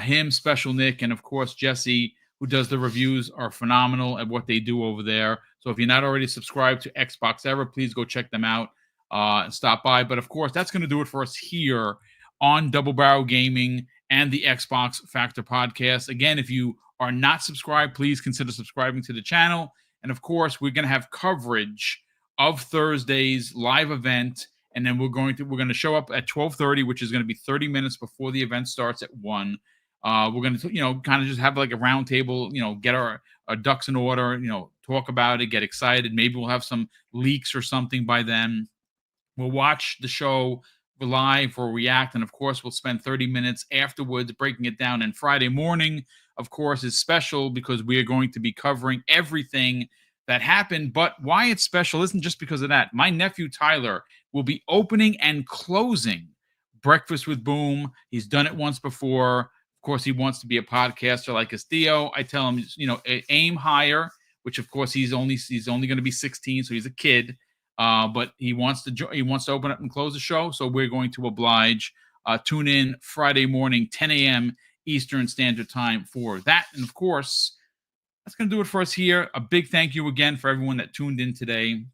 Him, Special Nick, and of course Jesse, who does the reviews, are phenomenal at what they do over there. So if you're not already subscribed to Xbox Era, please go check them out and stop by. But of course, that's going to do it for us here on Double Barrel Gaming and the Xbox Factor podcast. Again, if you are not subscribed, please consider subscribing to the channel. And of course, we're going to have coverage of Thursday's live event, and then we're going to show up at 12:30, which is going to be 30 minutes before the event starts at 1. We're going to kind of just have like a round table, get our ducks in order, talk about it, get excited. Maybe we'll have some leaks or something by then. We'll watch the show live or react, and of course we'll spend 30 minutes afterwards breaking it down. And Friday morning, of course, is special because we are going to be covering everything that happened. But why it's special isn't just because of that. My nephew Tyler will be opening and closing Breakfast with Boom. He's done it once before. Of course, he wants to be a podcaster like his Theo. I tell him, aim higher, which of course he's only going to be 16, so he's a kid. But he wants to open up and close the show, so we're going to oblige. Tune in Friday morning, 10 a.m. Eastern Standard Time for that. And of course, that's going to do it for us here. A big thank you again for everyone that tuned in today.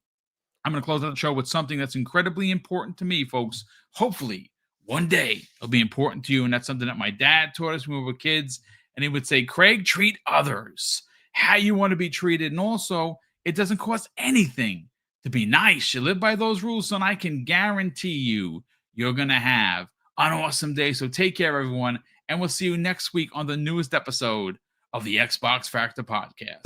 I'm going to close out the show with something that's incredibly important to me, folks. Hopefully, one day it'll be important to you, and that's something that my dad taught us when we were kids. And he would say, Craig, treat others how you want to be treated. And also, it doesn't cost anything to be nice. You live by those rules, son. I can guarantee you're going to have an awesome day. So take care, everyone. And we'll see you next week on the newest episode of the Xbox Factor Podcast.